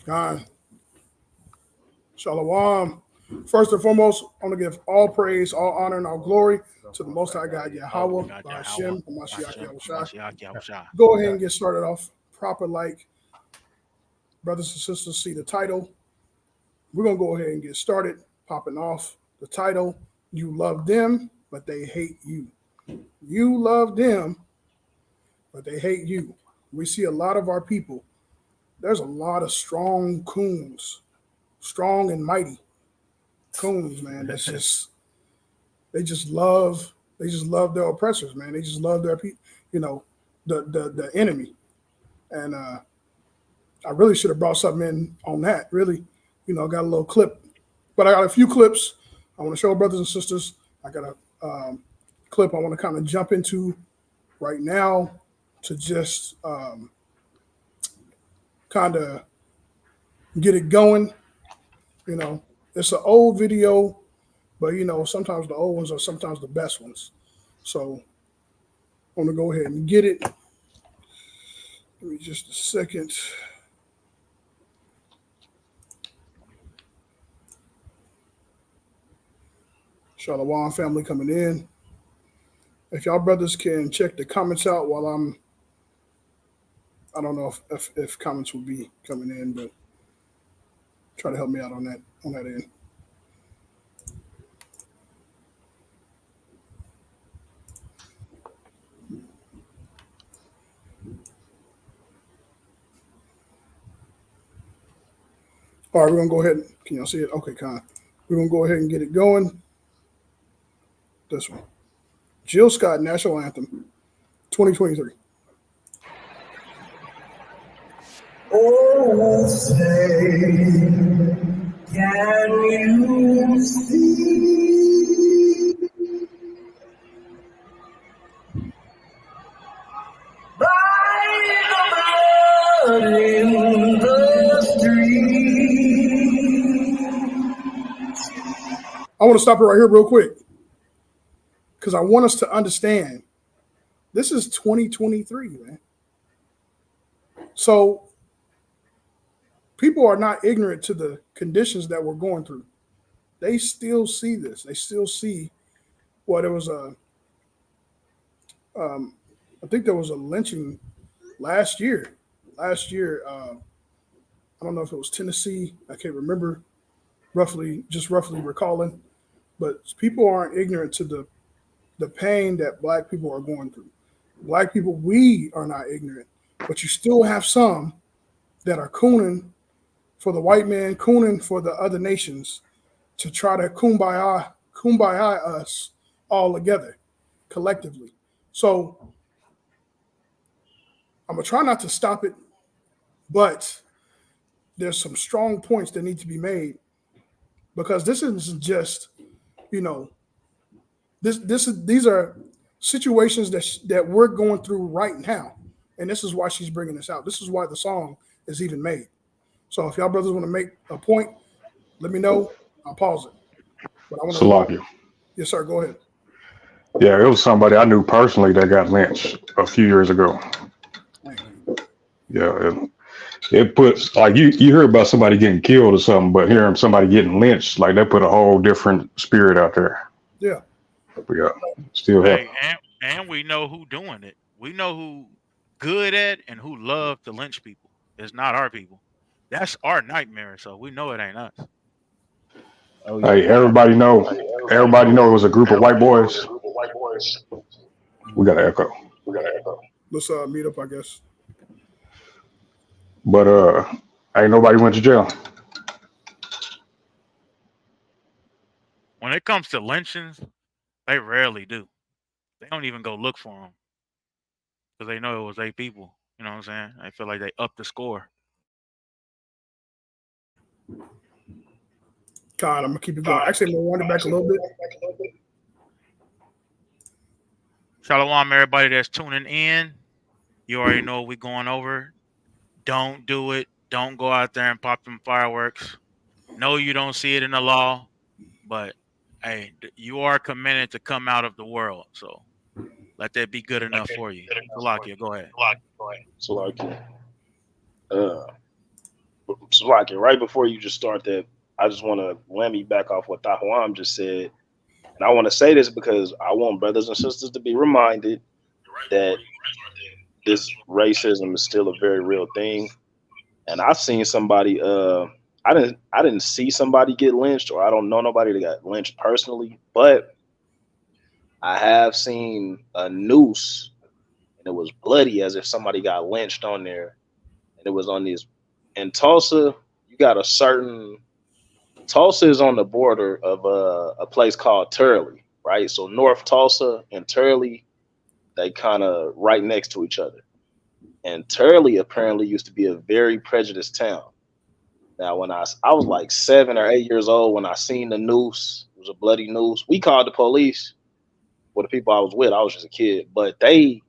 God, Shalom. First and foremost, I want to give all praise, all honor, and all glory to the Most High God, Yahweh, God by Yahweh, Hashem, and Mashiach Hashem, Yahushua. Mashiach, Yahushua. Go ahead and get started off proper like brothers and sisters see the title. We're going to go ahead and get started popping off the title. You love them, but they hate you. You love them, but they hate you. We see a lot of our people. There's a lot of strong coons, strong and mighty coons, man. That's just they just love their oppressors, man. They just love their people, you know, the enemy. And I really should have brought something in on that. Really, I got a little clip, but I got a few clips I want to show brothers and sisters. I got a clip I want to kind of jump into right now to just kind of get it going. You know, it's an old video, but sometimes the old ones are sometimes the best ones. So I want to go ahead and get it. Give me just a second. Shalom family coming in. If y'all brothers can check the comments out while I don't know if comments will be coming in, but try to help me out on that end. All right, we're gonna go ahead. Can y'all see it? Okay, Con. We're gonna go ahead and get it going. This one, Jill Scott National Anthem, 2023. Oh, say, can you see by the blood in the street? I want to stop it right here real quick because I want us to understand this is 2023, man. So people are not ignorant to the conditions that we're going through. They still see this. They still see what it was I think there was a lynching last year. Last year, I don't know if it was Tennessee. I can't remember roughly recalling. But people aren't ignorant to the pain that black people are going through. Black people, we are not ignorant. But you still have some that are cooning for the white man, cooning for the other nations to try to kumbaya us all together collectively. So I'm gonna try not to stop it, but there's some strong points that need to be made because this isn't just, you know, these are situations that we're going through right now, and this is why she's bringing this out. This is why the song is even made. So if y'all brothers want to make a point, let me know. I'll pause it. But I want to. Salakia. Yes, sir. Go ahead. Yeah, it was somebody I knew personally that got lynched a few years ago. Yeah, it puts like you hear about somebody getting killed or something, but hearing somebody getting lynched, like that put a whole different spirit out there. Yeah. But yeah, still Hey, happen. and we know who doing it. We know who good at and who love to lynch people. It's not our people. That's our nightmare. So we know it ain't us. Oh yeah. Hey, everybody know it was a group of white boys. We got an echo. Let's meet up, I guess. But ain't nobody went to jail. When it comes to lynchings, they rarely do. They don't even go look for them because they know it was 8 people. You know what I'm saying? They feel like they upped the score. God, I'm gonna keep it going. Actually, I'm gonna wind it back a little bit. Shalom, everybody that's tuning in. You already know what we're going over. Don't do it. Don't go out there and pop them fireworks. No, you don't see it in the law, but hey, you are commanded to come out of the world. So let that be good enough for you. Salakia, go ahead. So like, uh, So like right before you just start that, I just want to let me back off what Tahuam just said. And I want to say this because I want brothers and sisters to be reminded that this racism is still a very real thing. And I've seen somebody I didn't see somebody get lynched, or I don't know nobody that got lynched personally, but I have seen a noose and it was bloody as if somebody got lynched on there. And it was on this in Tulsa, you got a certain Tulsa is on the border of a place called Turley, right? So North Tulsa and Turley, they kind of right next to each other. And Turley apparently used to be a very prejudiced town. Now, when I was like 7 or 8 years old when I seen the noose, it was a bloody noose. We called the police. Well, the people I was with, I was just a kid, but they,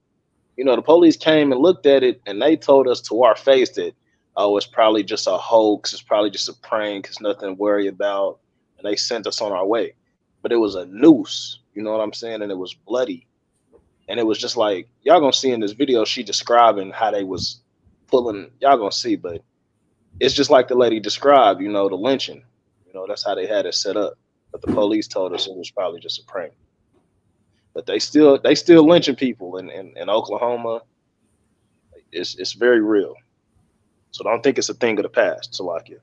the police came and looked at it, and they told us to our face that, oh, it's probably just a hoax, it's probably just a prank, it's nothing to worry about, and they sent us on our way. But it was a noose, you know what I'm saying, and it was bloody, and it was just like y'all gonna see in this video. She describing how they was pulling. Y'all gonna see, but it's just like the lady described, the lynching. That's how they had it set up. But the police told us it was probably just a prank. But they still lynching people in Oklahoma. It's very real. So don't think it's a thing of the past, Salakia.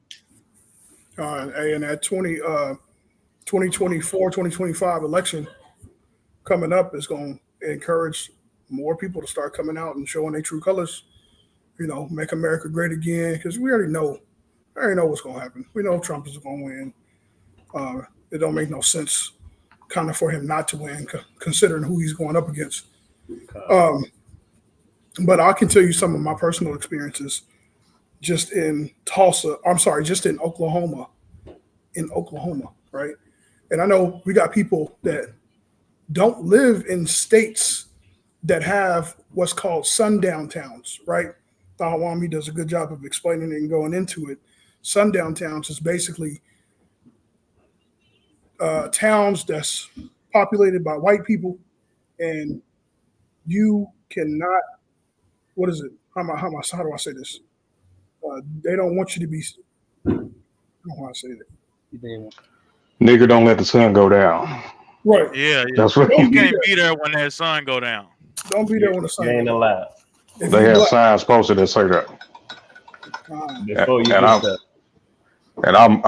And that 2024, 2025 election coming up is going to encourage more people to start coming out and showing their true colors. Make America great again, because we already know what's going to happen. We know Trump is going to win. It don't make no sense kind of for him not to win, considering who he's going up against. But I can tell you some of my personal experiences just in Oklahoma, right? And I know we got people that don't live in states that have what's called sundown towns, right? Tawami does a good job of explaining it and going into it. Sundown towns is basically towns that's populated by white people, and you cannot. What is it? How do I say this? They don't want you to be. I don't know how I say that. Nigga, don't let the sun go down. Right. Yeah. That's what You can't be there when that sun go down. Don't be there when the sun You ain't goes down. allowed. If they you have black, signs posted that say that. Before you And get there. I'm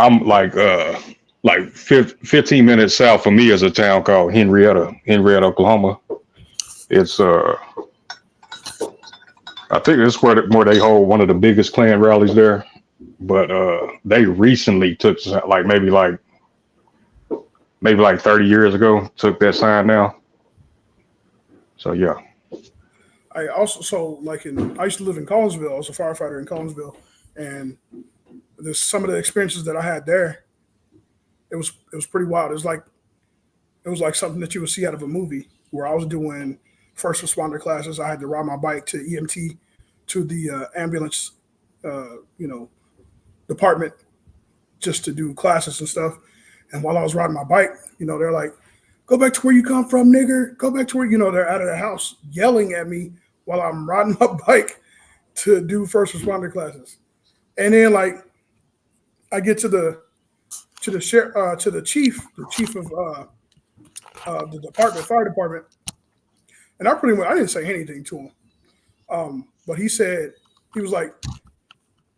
like 15 minutes south of me is a town called Henrietta, Oklahoma. It's I think it's where they hold one of the biggest Klan rallies there. But they recently took maybe 30 years ago took that sign down. So yeah. I used to live in Collinsville. I was a firefighter in Collinsville, and there's some of the experiences that I had there. It was pretty wild. It was like something that you would see out of a movie, where I was doing first responder classes. I had to ride my bike to EMT, to the ambulance, department, just to do classes and stuff. And while I was riding my bike, they're like, "Go back to where you come from, nigger. Go back to where," they're out of the house yelling at me while I'm riding my bike to do first responder classes. And then I get to the chief of the fire department, and I didn't say anything to him. But he was like,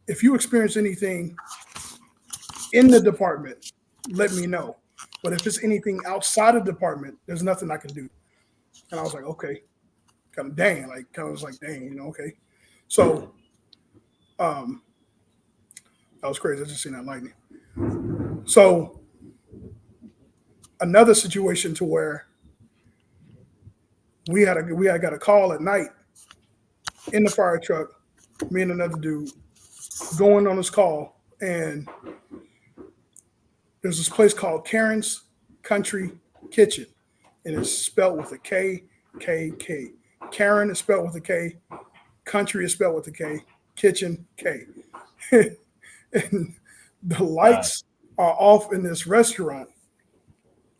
"If you experience anything in the department, let me know. But if it's anything outside of the department, there's nothing I can do." And I was like, "Okay." Dang, okay. So that was crazy. I just seen that lightning. So another situation to where we got a call at night in the fire truck, me and another dude going on this call, and there's this place called Karen's Country Kitchen, and it's spelled with a K. Karen is spelled with a K. Country is spelled with a K. Kitchen, K. And the lights are off in this restaurant.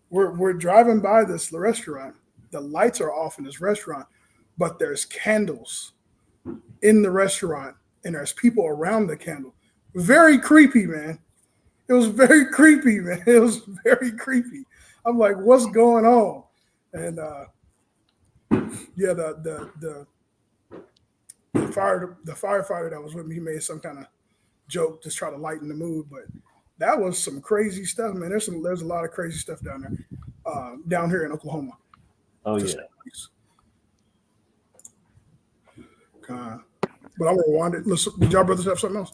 We're driving by this restaurant. The lights are off in this restaurant, but there's candles in the restaurant, and there's people around the candle. Very creepy, man. It was very creepy, man. It was very creepy. I'm like, what's going on? And yeah, the firefighter that was with me, he made some kind of joke to try to lighten the mood, but that was some crazy stuff, man. There's a lot of crazy stuff down there, down here in Oklahoma. Oh Just yeah. But I will rewind it. Listen, did y'all brothers have something else?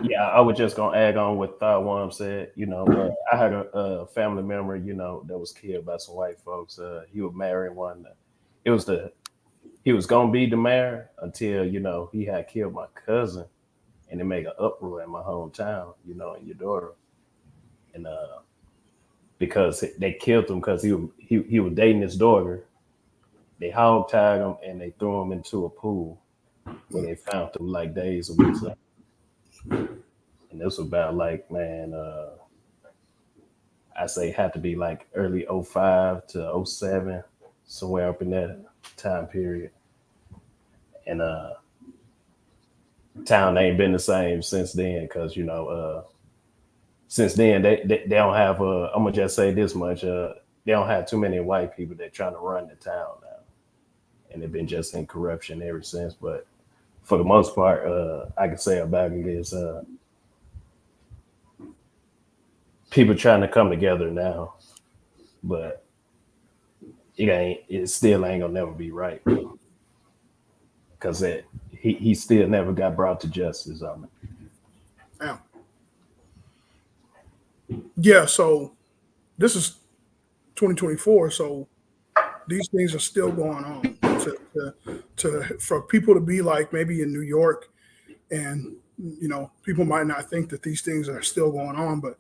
Yeah, I was just gonna add on what Thawam said. You know, I had a family member, you know, that was killed by some white folks. He was marrying one. He was gonna be the mayor until, you know, he had killed my cousin, and it made an uproar in my hometown, you know, in Eudora, and because they killed him because he was dating his daughter. They hog tied him and they threw him into a pool where they found him like days or weeks later. And this was about like, man, I say it had to be like early 05 to 07, somewhere up in that time period. And town ain't been the same since then, because, you know, since then they don't have I'm gonna just say this much, they don't have too many white people that trying to run the town now. And they've been just in corruption ever since. But for the most part, I can say about it is people trying to come together now, but it still ain't gonna never be right, because he still never got brought to justice on it. Yeah. Yeah. So this is 2024. So these things are still going on. For people to be like maybe in New York, and you know, people might not think that these things are still going on, but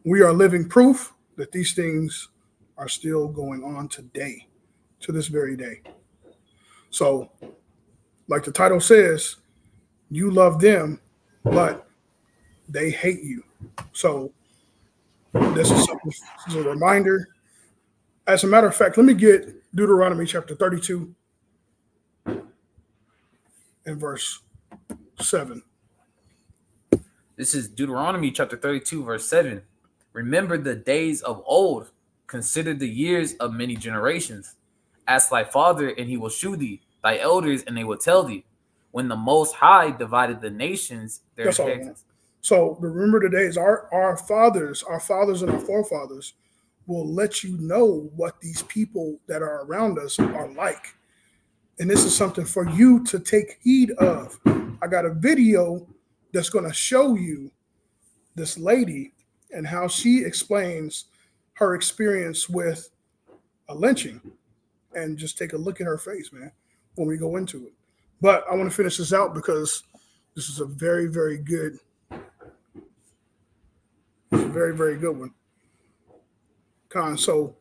we are living proof that these things are still going on today, to this very day. So, like the title says, you love them, but they hate you. So this is a reminder. As a matter of fact, let me get Deuteronomy chapter 32 and verse 7. This is Deuteronomy chapter 32, verse 7. Remember the days of old. Consider the years of many generations. Ask thy father, and he will shew thee, thy elders, and they will tell thee. When the Most High divided the nations, their That's all. inheritance. So remember the days. Our fathers and our forefathers will let you know what these people that are around us are like. And this is something for you to take heed of. I got a video that's going to show you this lady and how she explains her experience with a lynching. And just take a look at her face, man, when we go into it. But I want to finish this out because this is a very, very good, very, very good one. So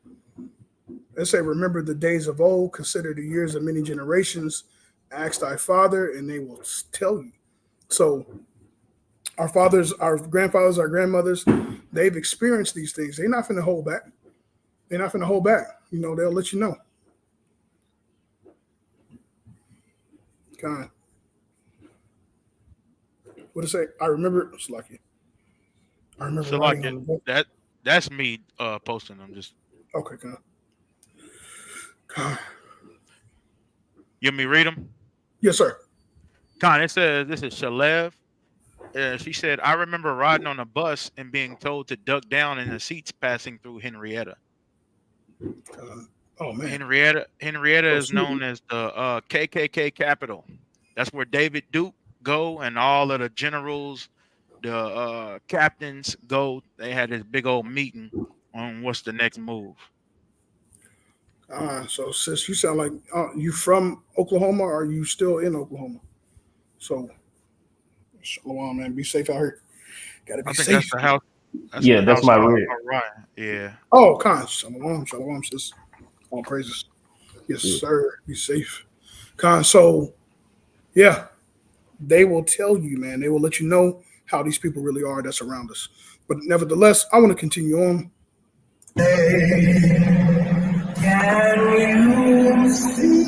let's say, remember the days of old, consider the years of many generations, ask thy father, and they will tell you. So our fathers, our grandfathers, our grandmothers, they've experienced these things. They're not going to hold back. They're not going to hold back. You know, they'll let you know. God. What to say? I remember. It's lucky. I remember. So like that's me posting them. Just okay. God. you want me to read them? Yes, sir. Con, it says, this is Shalev. She said, I remember riding on a bus and being told to duck down in the seats passing through Henrietta. Oh man, Henrietta is known as the KKK capital. That's where David Duke go, and all of the generals, the captains go. They had this big old meeting on what's the next move. So sis, you sound like you from Oklahoma, or are you still in Oklahoma? So, shalom, man. Be safe out here. Gotta be safe. That's the house. That's my read. Right. Yeah. Oh, shalom, sis. All praises. Yes, sir. Be safe. So, yeah, they will tell you, man. They will let you know how these people really are that's around us. But nevertheless, I want to continue on. Can you see?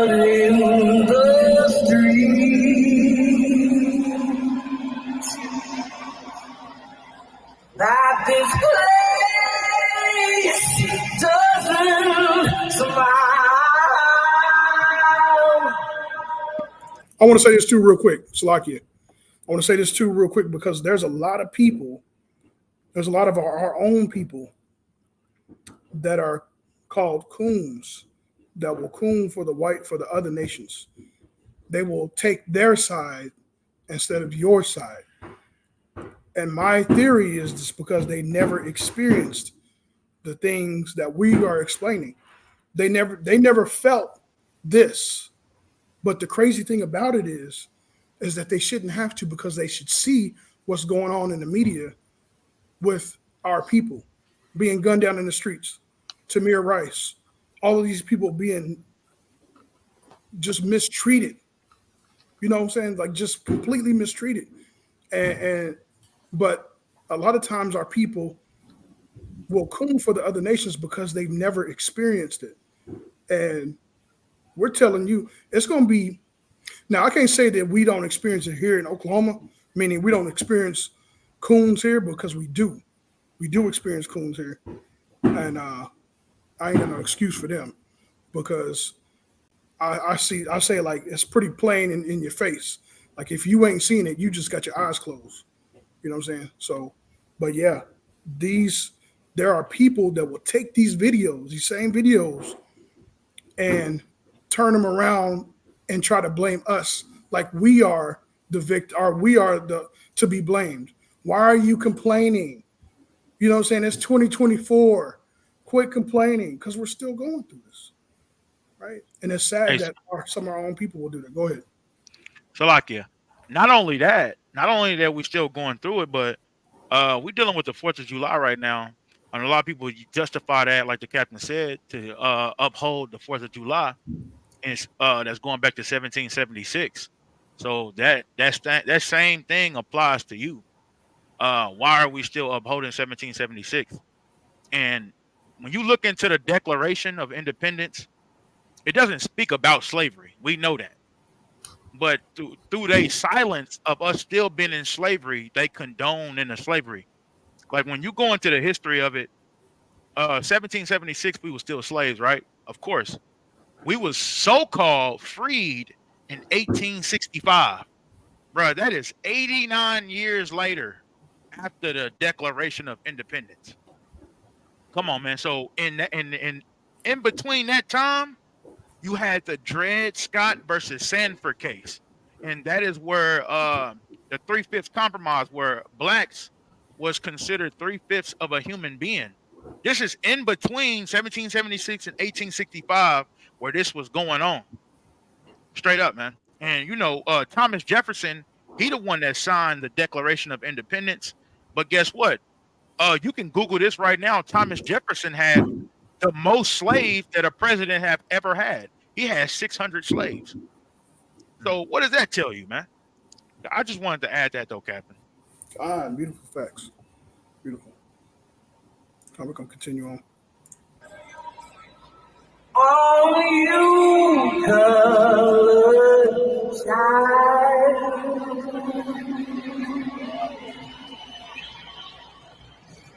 in the streets that this place doesn't smile. I want to say this too real quick, Salakia. I want to say this too real quick because there's a lot of people, there's a lot of our own people that are called coons that will coon for the other nations. They will take their side instead of your side. And my theory is this because they never experienced the things that we are explaining. They never felt this. But the crazy thing about it is that they shouldn't have to because they should see what's going on in the media with our people being gunned down in the streets, Tamir Rice, all of these people being just mistreated. You know what I'm saying? Like just completely mistreated. But a lot of times our people will coon for the other nations because they've never experienced it. And we're telling you, it's going to be. Now, I can't say that we don't experience it here in Oklahoma, meaning we don't experience coons here because we do. We do experience coons here. And I ain't got no excuse for them because I say like it's pretty plain in your face. Like if you ain't seen it, you just got your eyes closed. You know what I'm saying? So, but yeah, there are people that will take these videos, these same videos, and turn them around and try to blame us like we are the victim or we are the to be blamed. Why are you complaining? You know what I'm saying? It's 2024. Quit complaining because we're still going through this. Right? And it's sad that some of our own people will do that. Go ahead. Salakia. Not only that we're still going through it, but we're dealing with the 4th of July right now. And a lot of people justify that, like the captain said, to uphold the 4th of July. And that's going back to 1776. So that same thing applies to you. Why are we still upholding 1776? And when you look into the Declaration of Independence, it doesn't speak about slavery. We know that. But through their silence of us still being in slavery, they condone in the slavery. Like when you go into the history of it, 1776, we were still slaves, right? Of course. We was so-called freed in 1865. Bro, that is 89 years later after the Declaration of Independence. Come on, man. So in between that time, you had the Dred Scott versus Sanford case. And that is where the 3/5 compromise, where blacks was considered 3/5 of a human being. This is in between 1776 and 1865 where this was going on. Straight up, man. And you know, Thomas Jefferson, he the one that signed the Declaration of Independence. But guess what? You can Google this right now. Thomas Jefferson had the most slaves that a president have ever had. He had 600 slaves. So what does that tell you, man? I just wanted to add that though, Captain. Beautiful facts. Beautiful. We're going to continue on. All you colored child,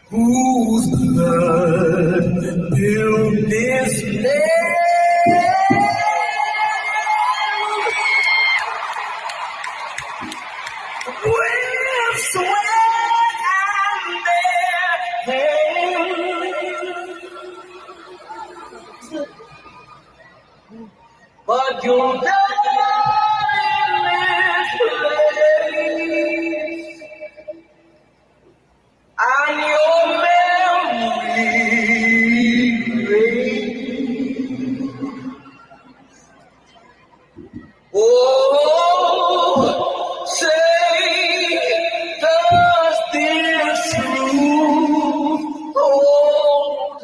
whose blood built this land, will sweat and their hands. But you're not in this place, and your memory reigns. Oh, say, does this truth hold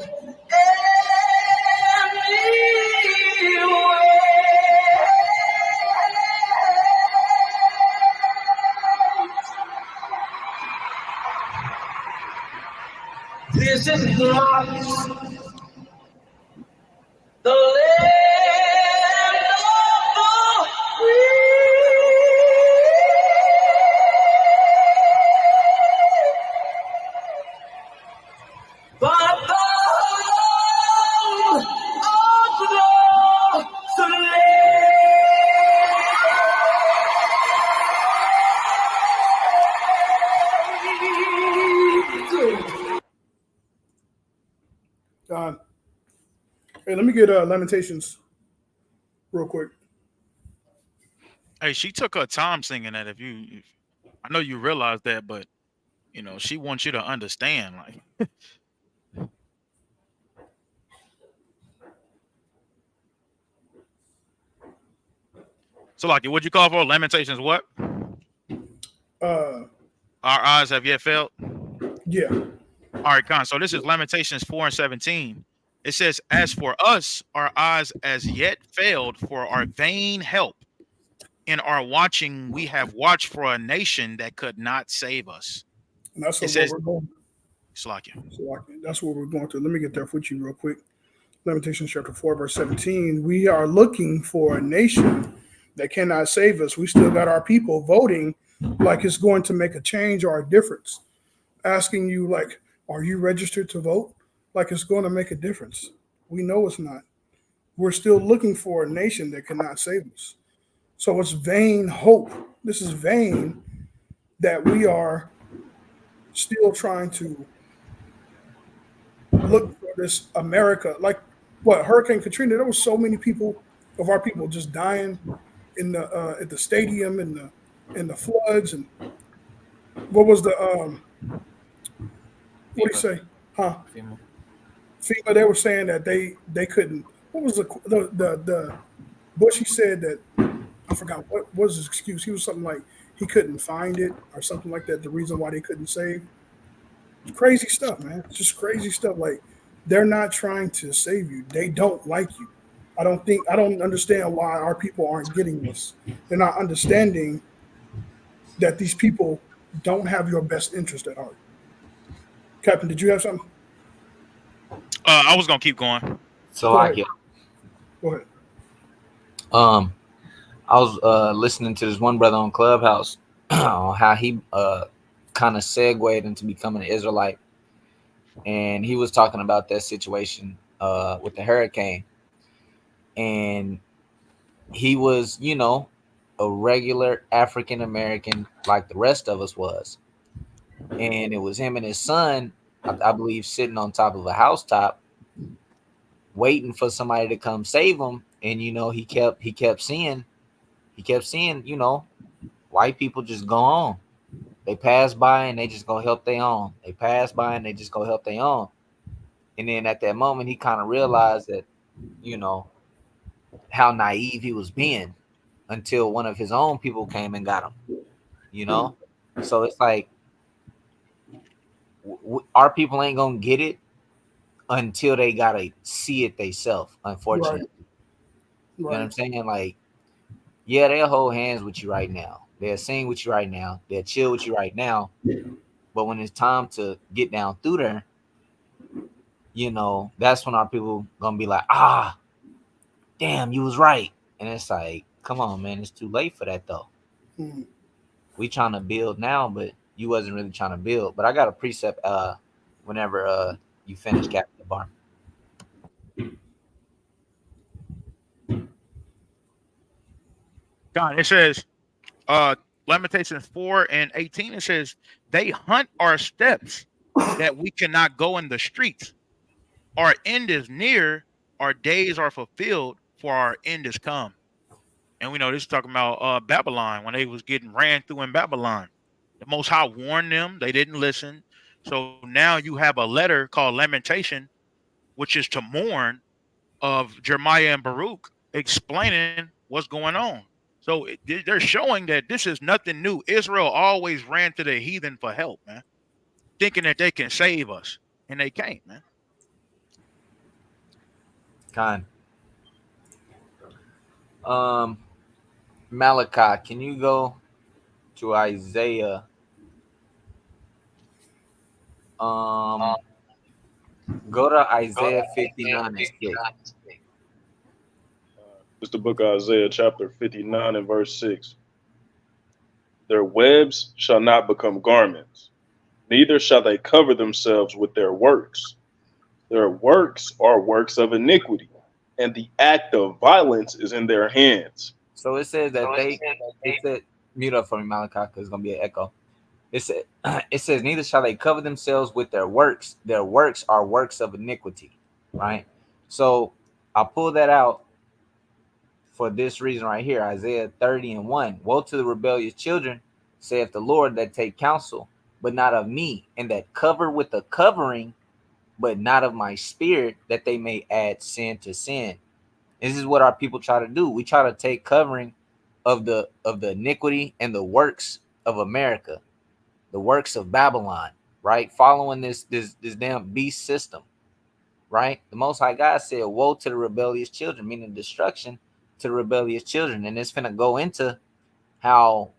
This is not the land of God. Hey, let me get Lamentations real quick. Hey, she took her time singing that. I know you realize that, but she wants you to understand. Like, so, like, what'd you call for? Lamentations, what? Uh, Our eyes have yet failed. yeah, All right, Con. So this is Lamentations 4:17. It says, "As for us, our eyes as yet failed for our vain help. In our watching, we have watched for a nation that could not save us." and that's It what says, we're going. Slakia. So that's what we're going to. Let me get there with you real quick. Lamentations chapter 4, verse 17. We are looking for a nation that cannot save us. We still got our people voting like it's going to make a change or a difference. Asking you, like, are you registered to vote? Like it's going to make a difference. We know it's not. We're still looking for a nation that cannot save us. So it's vain hope. This is vain that we are still trying to look for this America. Like what Hurricane Katrina, there was so many people of our people just dying in the at the stadium in the floods. And what was the what do you FEMA. say? Huh? FEMA. FEMA, they were saying that they couldn't. What was the Bush? He said that I forgot what was his excuse. He was something like he couldn't find it or something like that. The reason why they couldn't save. Crazy stuff, man. It's just crazy stuff. Like they're not trying to save you. They don't like you. I don't understand why our people aren't getting this. They're not understanding that these people don't have your best interest at heart. Captain, did you have something? I was gonna keep going. So Go I ahead. get. Go ahead. I was listening to this one brother on Clubhouse on how he kind of segued into becoming an Israelite, and he was talking about that situation with the hurricane, and he was, a regular African American like the rest of us was, and it was him and his son, I believe, sitting on top of a housetop, waiting for somebody to come save him, and he kept seeing, white people just go on. They pass by and they just go help their own. They pass by and they just go help their own. And then at that moment, he kind of realized that, how naive he was being until one of his own people came and got him. So it's like our people ain't gonna get it until they gotta see it themselves. Unfortunately, Right. you know what I'm Right. saying? Like, yeah, they'll hold hands with you right now. They'll sing with you right now. They'll chill with you right now. But when it's time to get down through there, that's when our people gonna be like, damn, you was right. And it's like, come on, man, it's too late for that though. Hmm. We trying to build now, but you wasn't really trying to build. But I got a precept whenever you finish Captain Bar. God, it says, Lamentations 4:18. It says, "They hunt our steps that we cannot go in the streets. Our end is near, our days are fulfilled, for our end is come." And we know this is talking about Babylon when they was getting ran through in Babylon. The Most High warned them; they didn't listen. So now you have a letter called Lamentation, which is to mourn of Jeremiah and Baruch, explaining what's going on. So they're showing that this is nothing new. Israel always ran to the heathen for help, man, thinking that they can save us, and they can't, man. Con. Malachi, can you go to Isaiah? Go to Isaiah 59:6. It's the book of Isaiah, chapter 59 and verse 6. Their webs shall not become garments, neither shall they cover themselves with their works. Their works are works of iniquity, and the act of violence is in their hands. So it says that it said, mute up for me, Malachi, because it's gonna be an echo. It says, neither shall they cover themselves with their works. Their works are works of iniquity. right? So I pull that out for this reason right here. Isaiah 30:1. Woe to the rebellious children, saith the Lord, that take counsel, but not of me, and that cover with a covering, but not of my spirit, that they may add sin to sin. This is what our people try to do. We try to take covering of the iniquity and the works of America, the works of Babylon, right? Following this damn beast system, right? The Most High God said, "Woe to the rebellious children," meaning destruction to the rebellious children. And it's finna go into how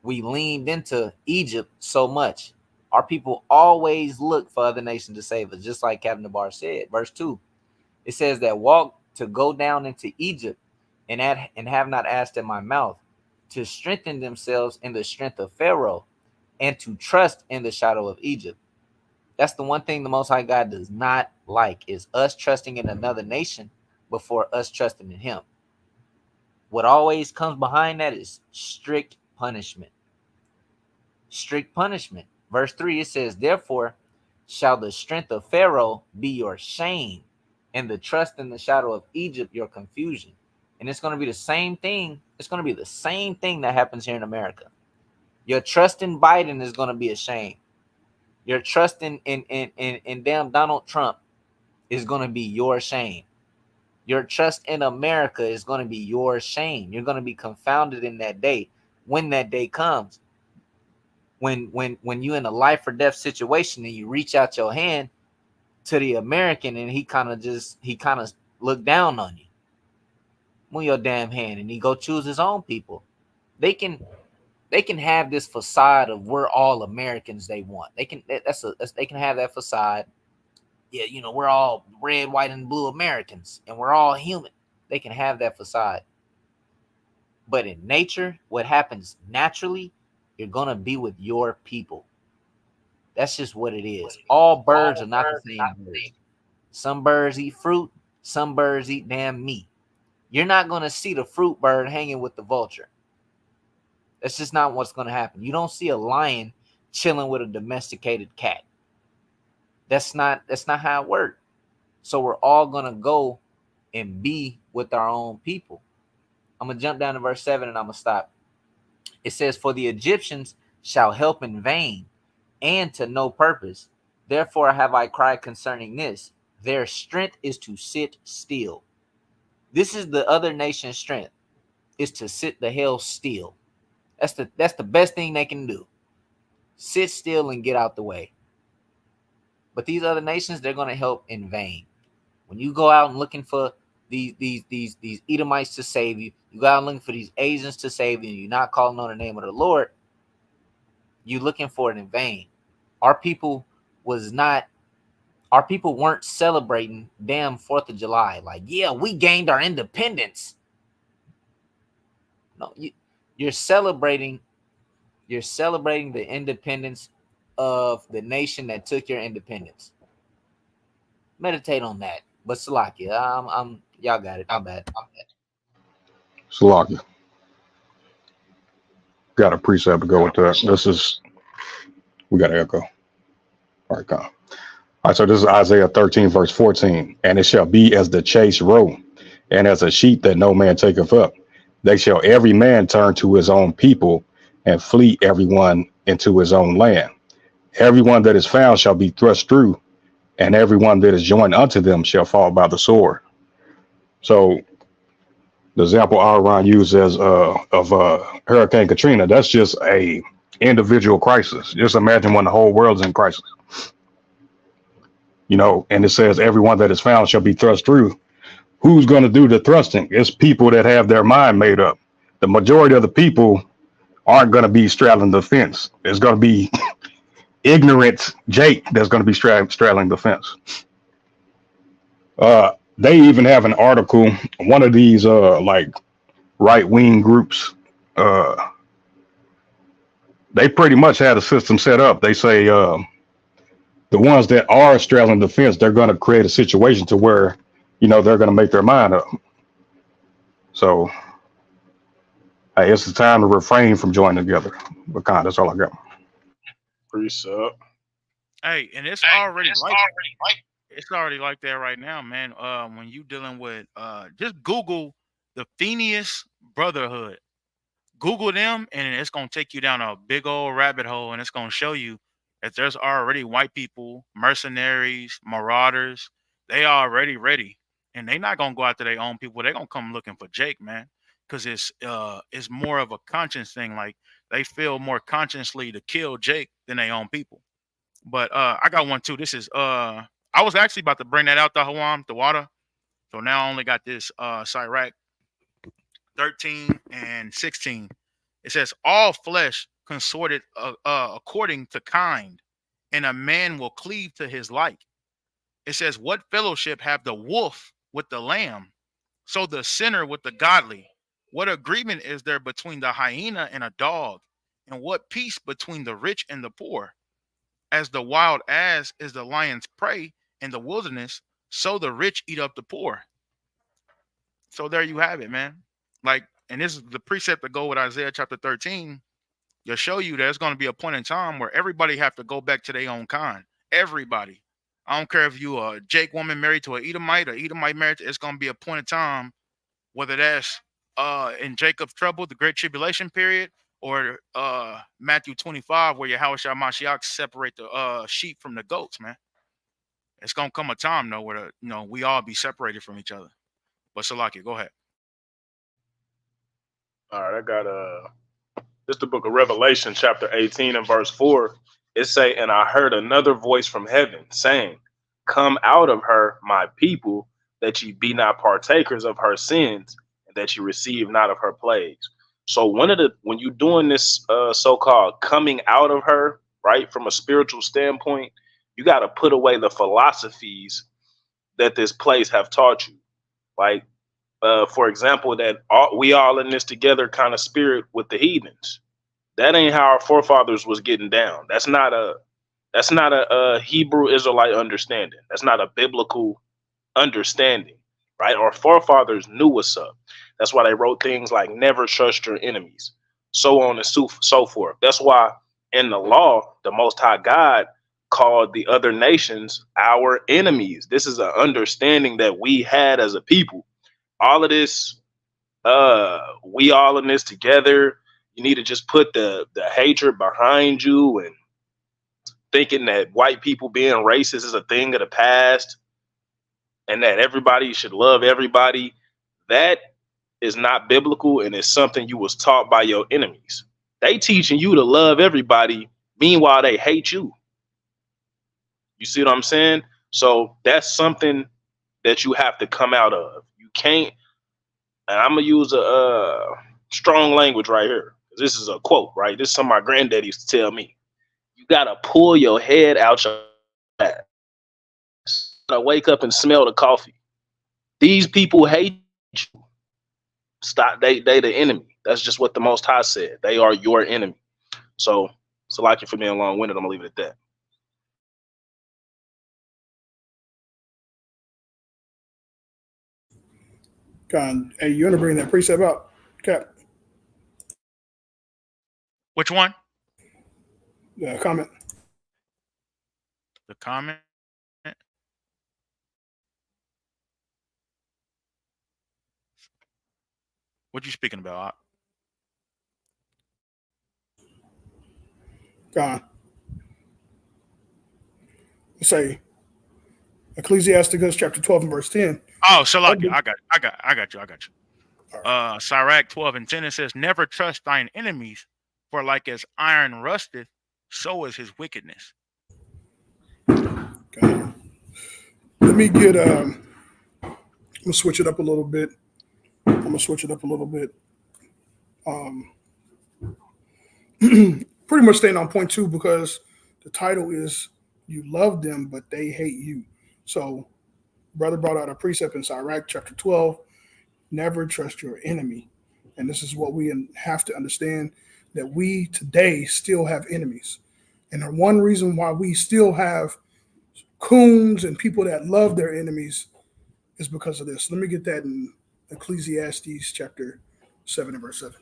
we leaned into Egypt so much. Our people always look for other nations to save us, just like Captain Nabar said. Verse 2, it says that walk to go down into Egypt and have not asked at my mouth, to strengthen themselves in the strength of Pharaoh, and to trust in the shadow of Egypt. That's the one thing the Most High God does not like, is us trusting in another nation before us trusting in him. What always comes behind that is strict punishment. Strict punishment. Verse 3, it says, therefore shall the strength of Pharaoh be your shame, and the trust in the shadow of Egypt your confusion. And it's going to be the same thing. It's going to be the same thing that happens here in America. Your trust in Biden is going to be a shame. Your trust in damn Donald Trump is going to be your shame. Your trust in America is going to be your shame. You're going to be confounded in that day, when that day comes. When you're in a life or death situation and you reach out your hand to the American and he kind of look down on you. Move your damn hand, and he go choose his own people. They can have this facade of we're all Americans they want. They can have that facade. Yeah, you know, we're all red, white, and blue Americans, and we're all human. They can have that facade. But in nature, what happens naturally, you're gonna be with your people. That's just what it is. All birds are not the same birds. Some birds eat fruit, some birds eat damn meat. You're not gonna see the fruit bird hanging with the vulture. That's just not what's gonna happen. You don't see a lion chilling with a domesticated cat. That's not how it works. So we're all gonna go and be with our own people. I'm gonna jump down to verse 7 and I'm gonna stop. It says, for the Egyptians shall help in vain and to no purpose. Therefore have I cried concerning this. Their strength is to sit still. This is the other nation's strength, is to sit the hell still. That's the best thing they can do. Sit still and get out the way. But these other nations, they're going to help in vain. When you go out and looking for these Edomites to save you, you go out looking for these Asians to save you, and you're not calling on the name of the Lord, you're looking for it in vain. Our people weren't celebrating damn 4th of July. Like, yeah, we gained our independence. No, you're celebrating the independence of the nation that took your independence. Meditate on that. But Salakia, I'm y'all got it. I'm bad. Salakia. Got a precept to go with that. We got to echo. All right, come. All right, so this is Isaiah 13, verse 14. And it shall be as the chase roe, and as a sheep that no man taketh up. They shall every man turn to his own people, and flee everyone into his own land. Everyone that is found shall be thrust through, and everyone that is joined unto them shall fall by the sword. So the example Aaron used as of Hurricane Katrina, that's just a individual crisis. Just imagine when the whole world's in crisis. You know, and it says everyone that is found shall be thrust through. Who's going to do the thrusting? It's people that have their mind made up. The majority of the people aren't going to be straddling the fence. It's going to be ignorant Jake that's going to be straddling the fence. They even have an article, one of these like right-wing groups, they pretty much had a system set up. They say the ones that are straddling the fence, they're going to create a situation to where, you know, they're going to make their mind up. So it's the time to refrain from joining together. But that's all I got. Precept. Hey, and it's already like It's already like that right now, man. When you dealing with just Google the Phineas Brotherhood. Google them, and it's gonna take you down a big old rabbit hole, and it's gonna show you that there's already white people, mercenaries, marauders. They already ready, and they not gonna go after their own people. They gonna come looking for Jake, man, because it's more of a conscience thing. Like they feel more consciously to kill Jake than their own people. But I got one too. This is I was actually about to bring that out the Hawam, the water. So now I only got this Sirach 13 and 16. It says, all flesh consorted according to kind, and a man will cleave to his like. It says, what fellowship have the wolf with the lamb? So the sinner with the godly. What agreement is there between the hyena and a dog? And what peace between the rich and the poor? As the wild ass is the lion's prey in the wilderness, so the rich eat up the poor. So there you have it, man. Like, and this is the precept to go with Isaiah chapter 13. You'll show you there's going to be a point in time where everybody have to go back to their own kind. Everybody. I don't care if you a Jake woman married to an Edomite or Edomite married to, it's going to be a point in time, whether that's in Jacob's trouble, the great tribulation period, or Matthew 25, where Yahweh Shah Mashiach separate the sheep from the goats, man. It's going to come a time, though, where we all be separated from each other. But Salaki, go ahead. All right, I got this the book of Revelation, chapter 18 and verse 4. It say, and I heard another voice from heaven saying, come out of her, my people, that ye be not partakers of her sins, and that ye receive not of her plagues. So when you're doing this so-called coming out of her, right, from a spiritual standpoint, you got to put away the philosophies that this place have taught you. Like, for example, that we all in this together kind of spirit with the heathens. That ain't how our forefathers was getting down. That's not a Hebrew Israelite understanding. That's not a biblical understanding, right? Our forefathers knew what's up. That's why they wrote things like never trust your enemies, so on and so forth. That's why in the law, the Most High God called the other nations our enemies. This is an understanding that we had as a people. All of this, we all in this together. You need to just put the hatred behind you, and thinking that white people being racist is a thing of the past and that everybody should love everybody. That is not biblical, and it's something you was taught by your enemies. They teaching you to love everybody. Meanwhile, they hate you. You see what I'm saying? So that's something that you have to come out of. You can't, and I'm going to use a strong language right here. This is a quote, right? This is something my granddad used to tell me. You got to pull your head out your ass. You got to wake up and smell the coffee. These people hate you. Stop. They the enemy. That's just what the Most High said. They are your enemy. So like it for being long-winded, I'm going to leave it at that. God, hey, you want to bring that precept out, Cap? Which one? The comment. The comment? What you speaking about? God. Say Ecclesiasticus chapter 12 and verse 10. Oh, Salaki, I got you. Right. Sirach 12 and 10, it says, never trust thine enemies, for like as iron rusteth, so is his wickedness. God. Let me get I'm gonna switch it up a little bit. Pretty much staying on point 2, because the title is you love them, but they hate you. So brother brought out a precept in Sirach chapter 12, never trust your enemy. And this is what we have to understand, that we today still have enemies. And the one reason why we still have coons and people that love their enemies is because of this. Let me get that in Ecclesiastes chapter 7 and verse 7.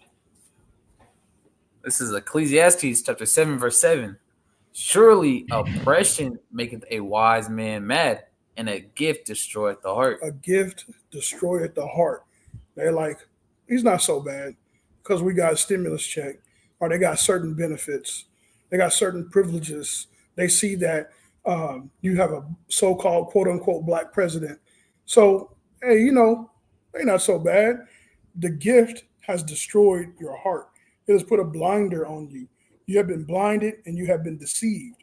This is Ecclesiastes chapter 7, verse 7. Surely oppression maketh a wise man mad, and a gift destroyeth the heart. A gift destroyeth the heart. They're like, he's not so bad because we got a stimulus check, or they got certain benefits, they got certain privileges. They see that you have a so-called quote unquote black president. So, hey, you know, they're not so bad. The gift has destroyed your heart. It has put a blinder on you. You have been blinded and you have been deceived.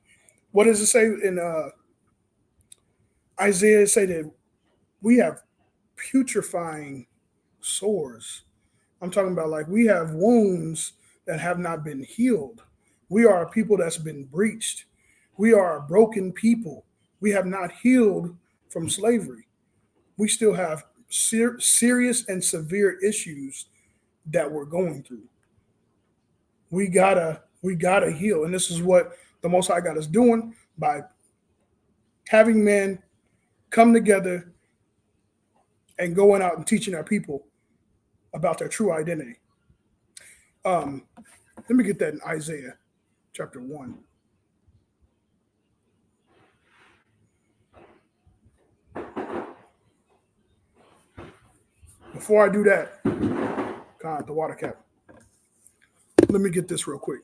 What does it say in Isaiah? Say that we have putrefying sores. I'm talking about like we have wounds that have not been healed. We are a people that's been breached. We are a broken people. We have not healed from slavery. We still have serious and severe issues that we're going through. We gotta heal, and this is what the Most High God is doing by having men come together and going out and teaching our people about their true identity. Let me get that in Isaiah chapter 1. Before I do that, God, the water cap. Let me get this real quick.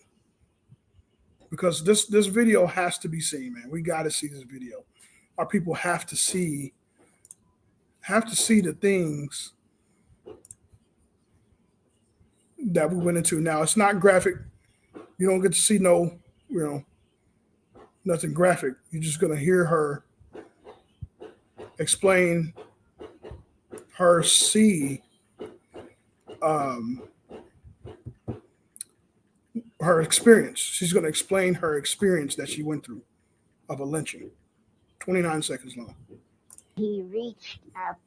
Because this video has to be seen, man. We got to see this video. Our people have to see the things that we went into. Now, it's not graphic. You don't get to see nothing graphic. You're just going to hear her explain her her experience. She's going to explain her experience that she went through of a lynching. 29 seconds long. He reached up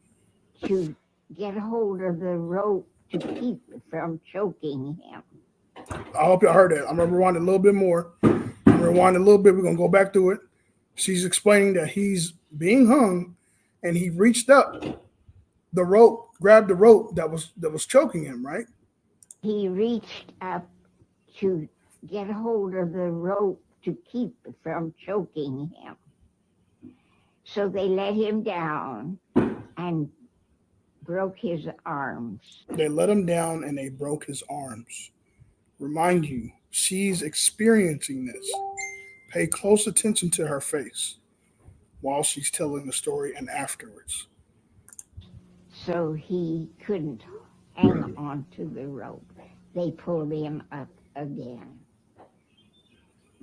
to get hold of the rope to keep it from choking him. I hope y'all heard that. I'm going to rewind it a little bit more. We're going to go back to it. She's explaining that he's being hung and he reached up the rope, grabbed the rope that was choking him, right? He reached up to get hold of the rope to keep it from choking him. So they let him down and broke his arms. They let him down and they broke his arms. Remind you, she's experiencing this. Pay close attention to her face while she's telling the story and afterwards. So he couldn't hang on to the rope. They pulled him up again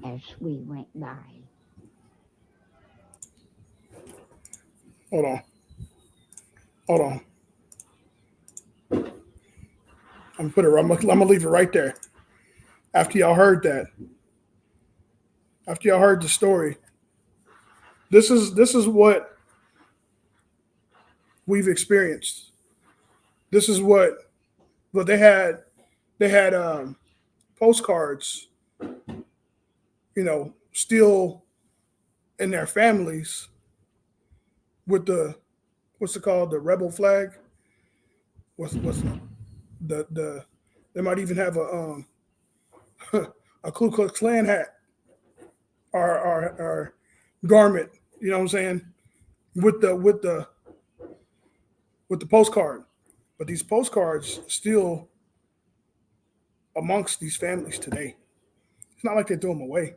as we went by. Hold on. I'm gonna leave it right there. After y'all heard that, after y'all heard the story, this is what we've experienced. This is what they had postcards, still in their families with the what's it called, the rebel flag. What's the they might even have a Ku Klux Klan hat or garment, you know what I'm saying, with the postcard. But these postcards still amongst these families today. It's not like they threw them away.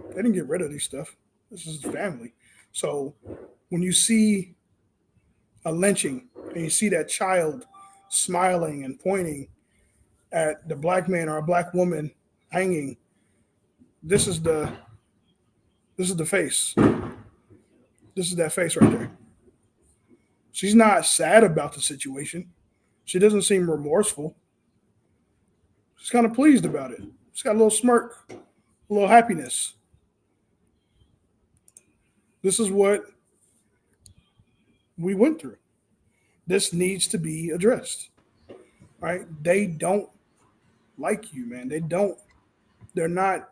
They didn't get rid of these stuff. This is family. So when you see a lynching and you see that child smiling and pointing at the black man or a black woman hanging, this is the face. This is that face right there. She's not sad about the situation. She doesn't seem remorseful. She's kind of pleased about it. She's got a little smirk, a little happiness. This is what we went through. This needs to be addressed, right? They don't like you, man. They're not.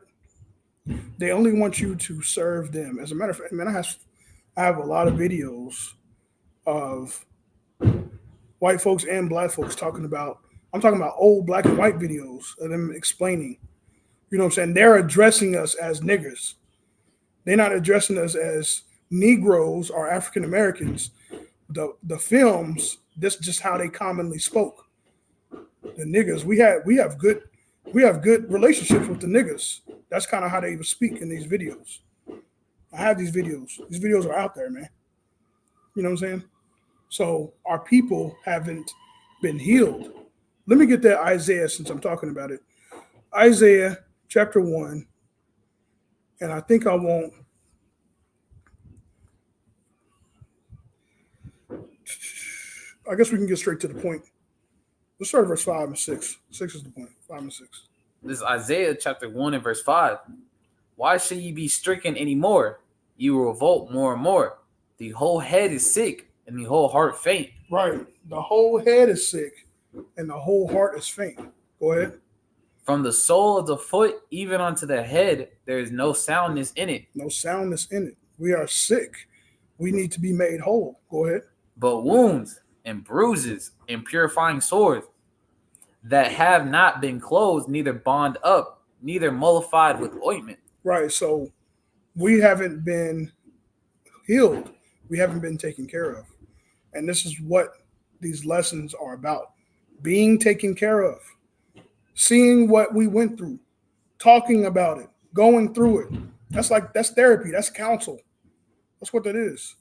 They only want you to serve them. As a matter of fact, man, I have a lot of videos of white folks and black folks talking about. I'm talking about old black and white videos of them explaining. You know what I'm saying? They're addressing us as niggers. They're not addressing us as Negroes or African Americans, the films, this is just how they commonly spoke. The niggas, we have good relationships with the niggas. That's kind of how they would speak in these videos. I have these videos. These videos are out there, man. You know what I'm saying? So our people haven't been healed. Let me get that Isaiah since I'm talking about it. Isaiah chapter 1. And I think I won't. I guess we can get straight to the point. Let's start at verse 5 and 6. 6 is the point. 5 and 6. This is Isaiah chapter 1 and verse 5. Why should ye be stricken anymore? You will revolt more and more. The whole head is sick and the whole heart faint. Right. The whole head is sick and the whole heart is faint. Go ahead. From the sole of the foot even unto the head, there is no soundness in it. No soundness in it. We are sick. We need to be made whole. Go ahead. But wounds and bruises and purifying sores that have not been closed, neither bond up, neither mollified with ointment. Right. So we haven't been healed. We haven't been taken care of. And this is what these lessons are about. Being taken care of. Seeing what we went through. Talking about it. Going through it. That's therapy. That's counsel. That's what that is.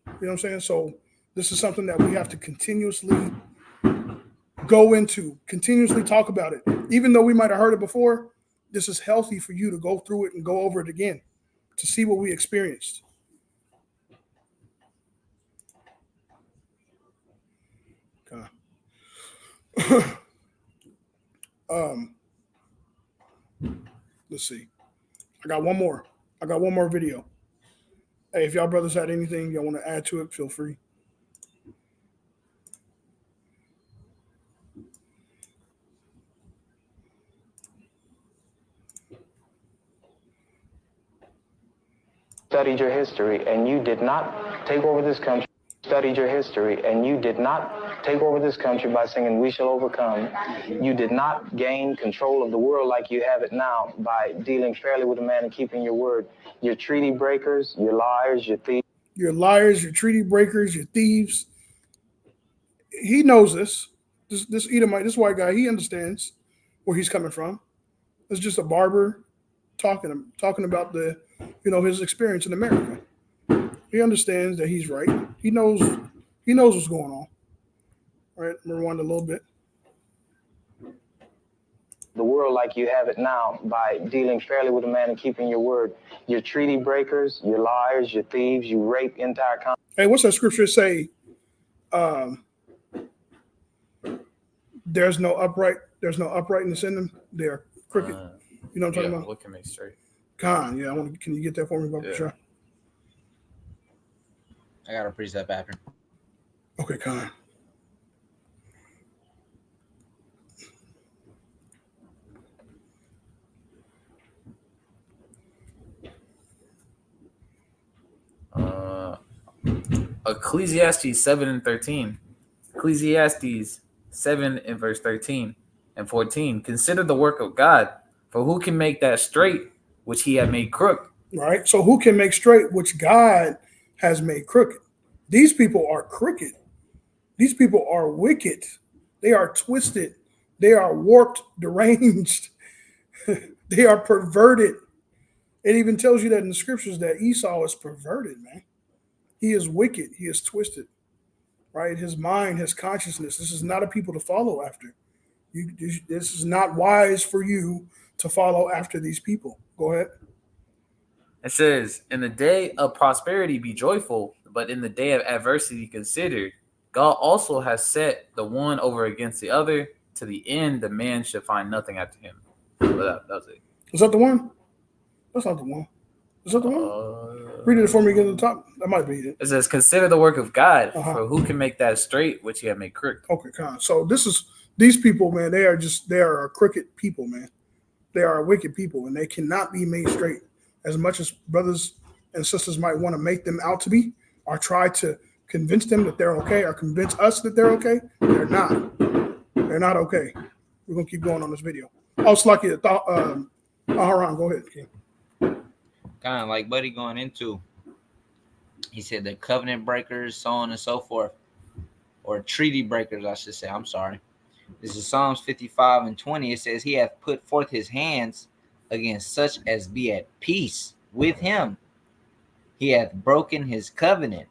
You know what I'm saying? So this is something that we have to continuously go into, continuously talk about it. Even though we might have heard it before, this is healthy for you to go through it and go over it again to see what we experienced. Okay. Let's see. I got one more video. Hey, if y'all brothers had anything y'all want to add to it, feel free. Studied your history and you did not take over this country. Studied your history and you did not take over this country by singing "We Shall Overcome." You did not gain control of the world like you have it now by dealing fairly with a man and keeping your word. You're treaty breakers, you're liars, you're thieves. You're liars, you're treaty breakers, you're thieves. He knows this. This Edomite, this white guy, he understands where he's coming from. It's just a barber talking about his experience in America. He understands that he's right. He knows what's going on. All right, I'm gonna rewind a little bit. The world like you have it now by dealing fairly with a man and keeping your word. You're treaty breakers, you're liars, you're thieves, you rape entire countries. Hey, what's that scripture say? There's no uprightness in them. They're crooked. You know what I'm talking about? What can make straight? Con, yeah. Can you get that for me, Bubba? Yeah. Sure. I got a precept after. Okay, Con. Ecclesiastes 7 and 13. Ecclesiastes 7 and verse 13 and 14. Consider the work of God, for who can make that straight which he had made crooked? Right. So who can make straight which God has made crooked? These people are crooked. These people are wicked. They are twisted. They are warped, deranged. They are perverted. It even tells you that in the scriptures that Esau is perverted, man. He is wicked. He is twisted, right? His mind, his consciousness. This is not a people to follow after. This is not wise for you to follow after these people. Go ahead. It says, in the day of prosperity be joyful, but in the day of adversity consider. God also has set the one over against the other, to the end the man should find nothing after him. But that was it. Is that the one? That's not the one. Is that the one? Read it for me again at the top. That might be it. It says, consider the work of God, Uh-huh. for who can make that straight which he had made crooked? Okay, Con. So these people, man, they are a crooked people, man. They are a wicked people, and they cannot be made straight. As much as brothers and sisters might want to make them out to be, or try to convince them that they're okay, or convince us that they're okay, they're not. They're not okay. We're gonna keep going on this video. Oh, Slucky, Haran, go ahead, King. Kind of like Buddy going into He said they're covenant breakers, so on and so forth, or treaty breakers, I should say. I'm sorry. This is Psalms 55 and 20. It says, He hath put forth his hands against such as be at peace with him. He hath broken his covenant.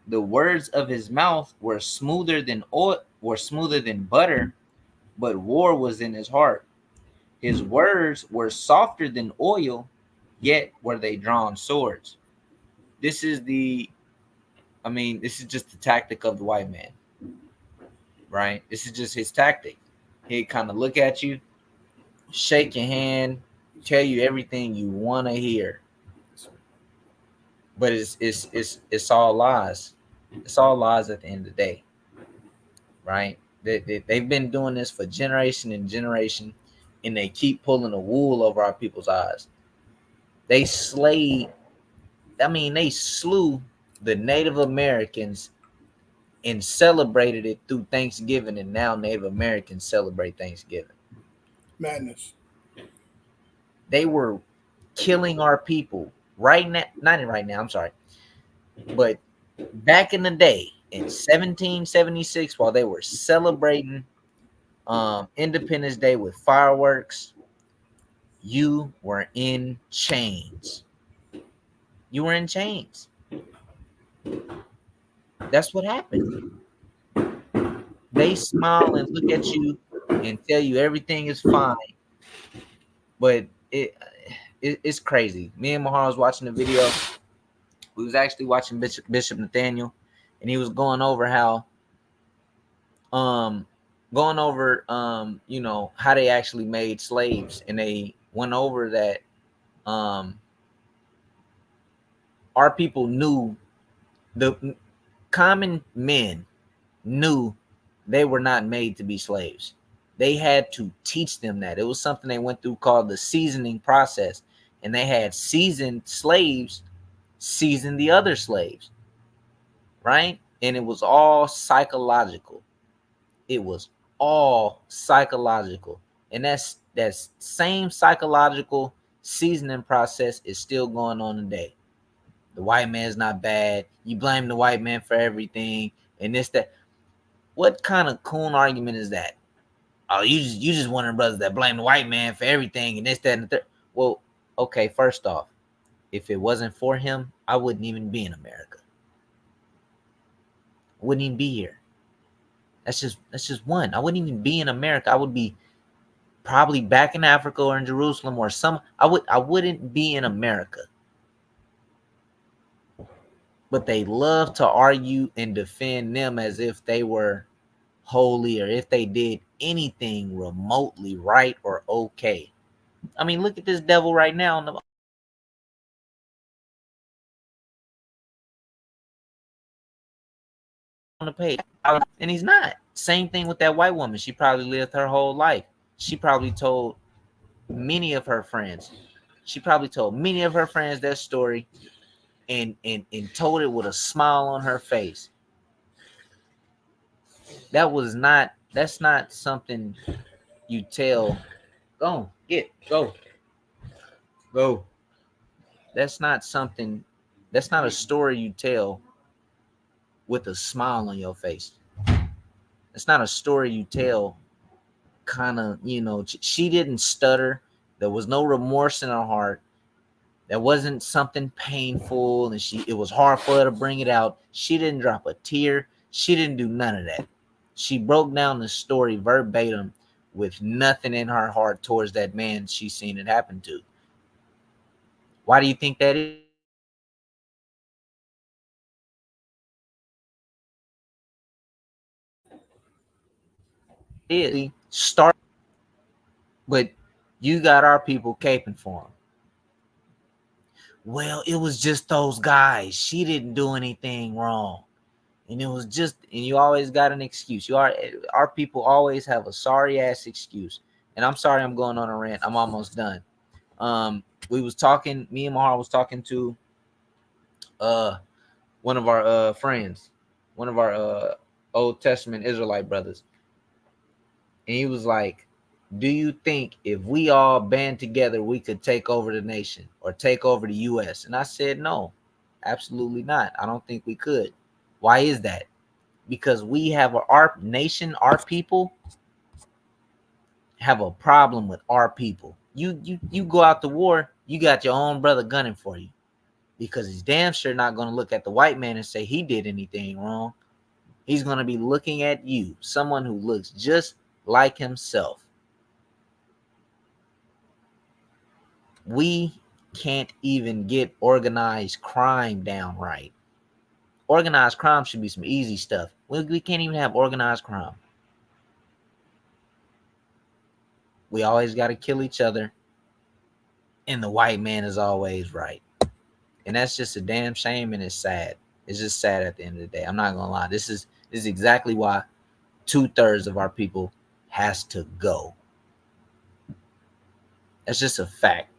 The words of his mouth were smoother than oil, were smoother than butter, but war was in his heart. His words were softer than oil, yet were they drawn swords. This is this is just the tactic of the white man, right? This is just his tactic. He kind of look at you, shake your hand, tell you everything you want to hear, but it's all lies. It's all lies at the end of the day, right? They've been doing this for generation and generation, and they keep pulling the wool over our people's eyes. They slew the Native Americans and celebrated it through Thanksgiving, and now Native Americans celebrate Thanksgiving. Madness. They were killing our people right now, not right now, I'm sorry, but back in the day in 1776, while they were celebrating Independence Day with fireworks, you were in chains. You were in chains. That's what happened. They smile and look at you and tell you everything is fine, but it's crazy. Me and Mahar was watching the video. We was actually watching Bishop Nathaniel, and he was going over how how they actually made slaves, and they went over that our people knew, the common men knew they were not made to be slaves. They had to teach them that. It was something they went through called the seasoning process, and they had seasoned slaves season the other slaves, right? And it was all psychological. It was all psychological. And that same psychological seasoning process is still going on today. The white man's not bad. You blame the white man for everything, and this, that. What kind of coon argument is that? Oh, you just one of the brothers that blame the white man for everything and this, that, and the third. Well, okay, first off, if it wasn't for him, I wouldn't even be in America. I wouldn't even be here. That's just one. I wouldn't even be in America. I would be probably back in Africa or in Jerusalem or I wouldn't be in America. But they love to argue and defend them as if they were holy or if they did anything remotely right or okay. I mean, look at this devil right now on the page, and he's not. Same thing with that white woman. She probably lived her whole life. She probably told many of her friends. That story and told it with a smile on her face. That's not something you tell. Go. That's not a story you tell with a smile on your face. It's not a story you tell kind of, she didn't stutter. There was no remorse in her heart. There wasn't something painful and it was hard for her to bring it out. She didn't drop a tear. She didn't do none of that. She broke down the story verbatim with nothing in her heart towards that man she's seen it happen to. Why do you think that is? Start, but you got our people caping for him. Well, it was just those guys. She didn't do anything wrong. And it was just, and you always got an excuse. Our people always have a sorry ass excuse. And I'm sorry I'm going on a rant. I'm almost done. Me and Mahar was talking to one of our friends, one of our Old Testament Israelite brothers. And he was like, do you think if we all band together, we could take over the nation or take over the U.S.? And I said, no, Absolutely not. I don't think we could. Why is that? Because we have our nation, our people have a problem with our people. You go out to war, you got your own brother gunning for you, because he's damn sure not going to look at the white man and say he did anything wrong. He's going to be looking at you, someone who looks just like himself. We can't even get organized crime down right. Organized crime should be some easy stuff. We can't even have organized crime. We always got to kill each other, and the white man is always right. And that's just a damn shame, and it's sad. It's just sad at the end of the day. I'm not gonna lie. This is exactly why 2/3 of our people has to go. That's just a fact.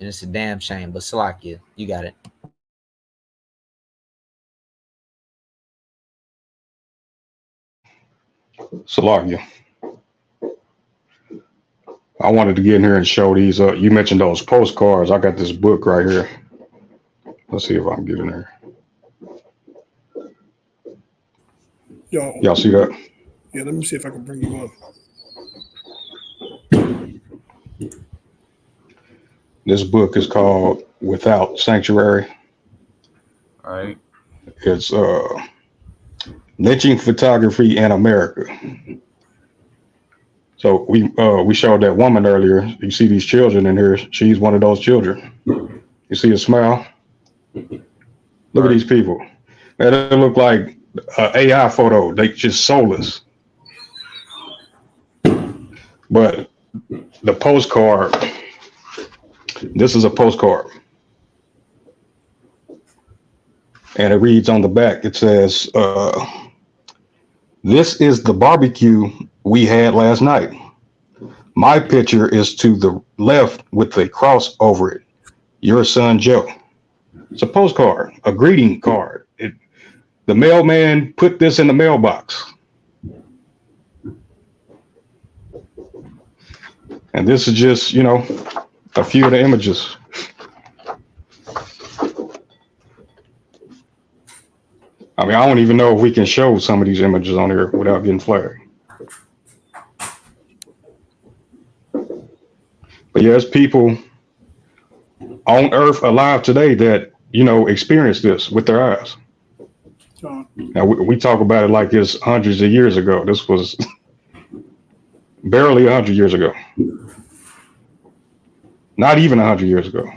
And it's a damn shame. But Salakia, you got it. Salakia. I wanted to get in here and show these. You mentioned those postcards. I got this book right here. Let's see if I can get in there. Y'all see that? Yeah, let me see if I can bring you up. This book is called Without Sanctuary. All right. It's lynching photography in America. So we showed that woman earlier. You see these children in here. She's one of those children. You see a smile? Look at these people. Man, they look like an AI photo. They just soulless. But the postcard, this is a postcard. And it reads on the back, it says, this is the barbecue we had last night. My picture is to the left with a cross over it. Your son, Joe. It's a postcard, a greeting card. The mailman put this in the mailbox. And this is just, you know, a few of the images. I mean, I don't even know if we can show some of these images on here without getting flagged. But yes, people on earth alive today that, you know, experience this with their eyes. Now, we talk about it like it's hundreds of years ago. This was barely 100 years ago. Not even 100 years ago.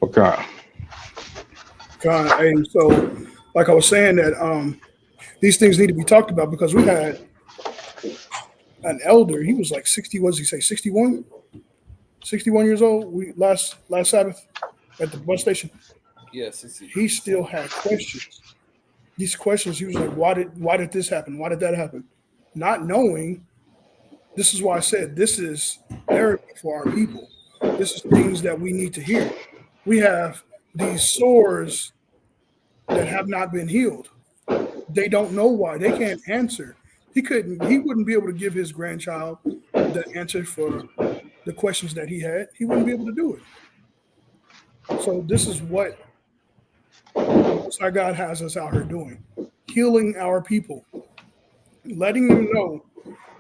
Okay. Hey, so like I was saying that these things need to be talked about, because we had an elder. He was like 60. What does he say? 61? 61 years old. We last Sabbath at the bus station. Yes. He still had questions. These questions, he was like, why did this happen? Why did that happen? Not knowing. This is why I said this is therapy for our people. This is things that we need to hear. We have these sores that have not been healed. They don't know why. They can't answer. He wouldn't be able to give his grandchild the answer for the questions that he had. He wouldn't be able to do it. So this is what Most High God has us out here doing. Healing our people. Letting them know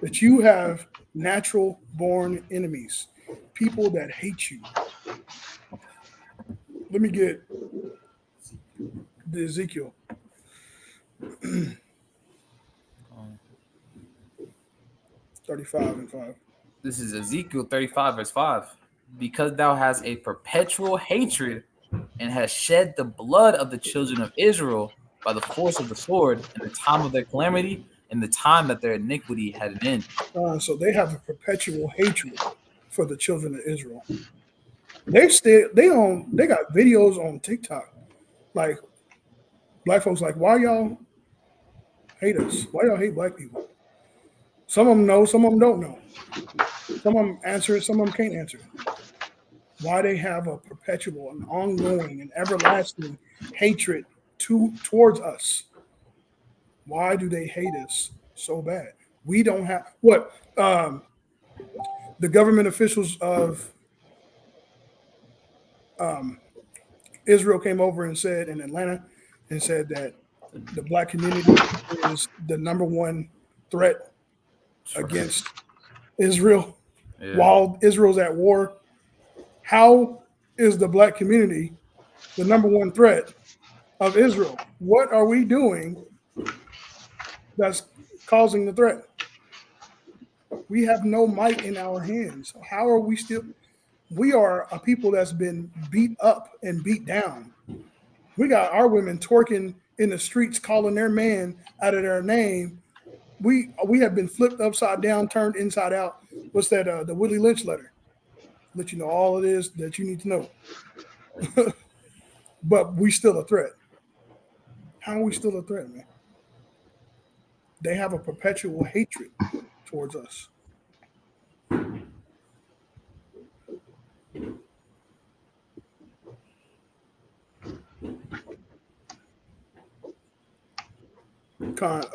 that you have natural born enemies. People that hate you. Let me get the Ezekiel. 35:5. This is Ezekiel 35, verse 5. Because thou hast a perpetual hatred and hast shed the blood of the children of Israel by the force of the sword in the time of their calamity, in the time that their iniquity had an end. So they have a perpetual hatred for the children of Israel. They got videos on TikTok. Like, black folks like, why y'all hate us? Why y'all hate black people? Some of them know, some of them don't know. Some of them answer it, some of them can't answer it. Why they have a perpetual and ongoing and everlasting hatred towards us? Why do they hate us so bad? We don't have what the government officials of Israel came over and said in Atlanta and said that the black community is the number one threat against Israel Yeah. while Israel's at war. How is the black community the number one threat of Israel? What are we doing that's causing the threat? We have no might in our hands. How are we still? We are a people that's been beat up and beat down. We got our women twerking in the streets, calling their man out of their name. We have been flipped upside down, turned inside out. What's that? The Willie Lynch letter. Let you know all it is that you need to know. But we still a threat. How are we still a threat, man? They have a perpetual hatred towards us.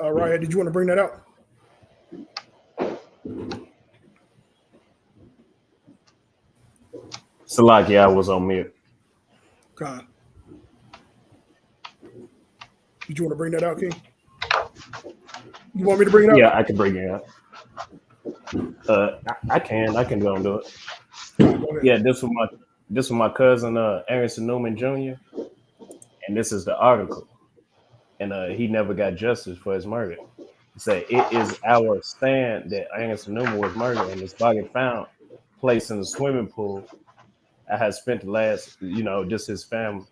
Ryan, did you want to bring that out? Salaki, I was on mute. Con. Did you want to bring that out, King? You want me to bring it out? Yeah, I can bring it out. I can go and do it. Go Yeah, this was my cousin Aaron Newman Jr. And this is the article. And he never got justice for his murder. He said, "It is our stand that Aaron Newman was murdered and his body found placed in the swimming pool. I had spent the last, just his family.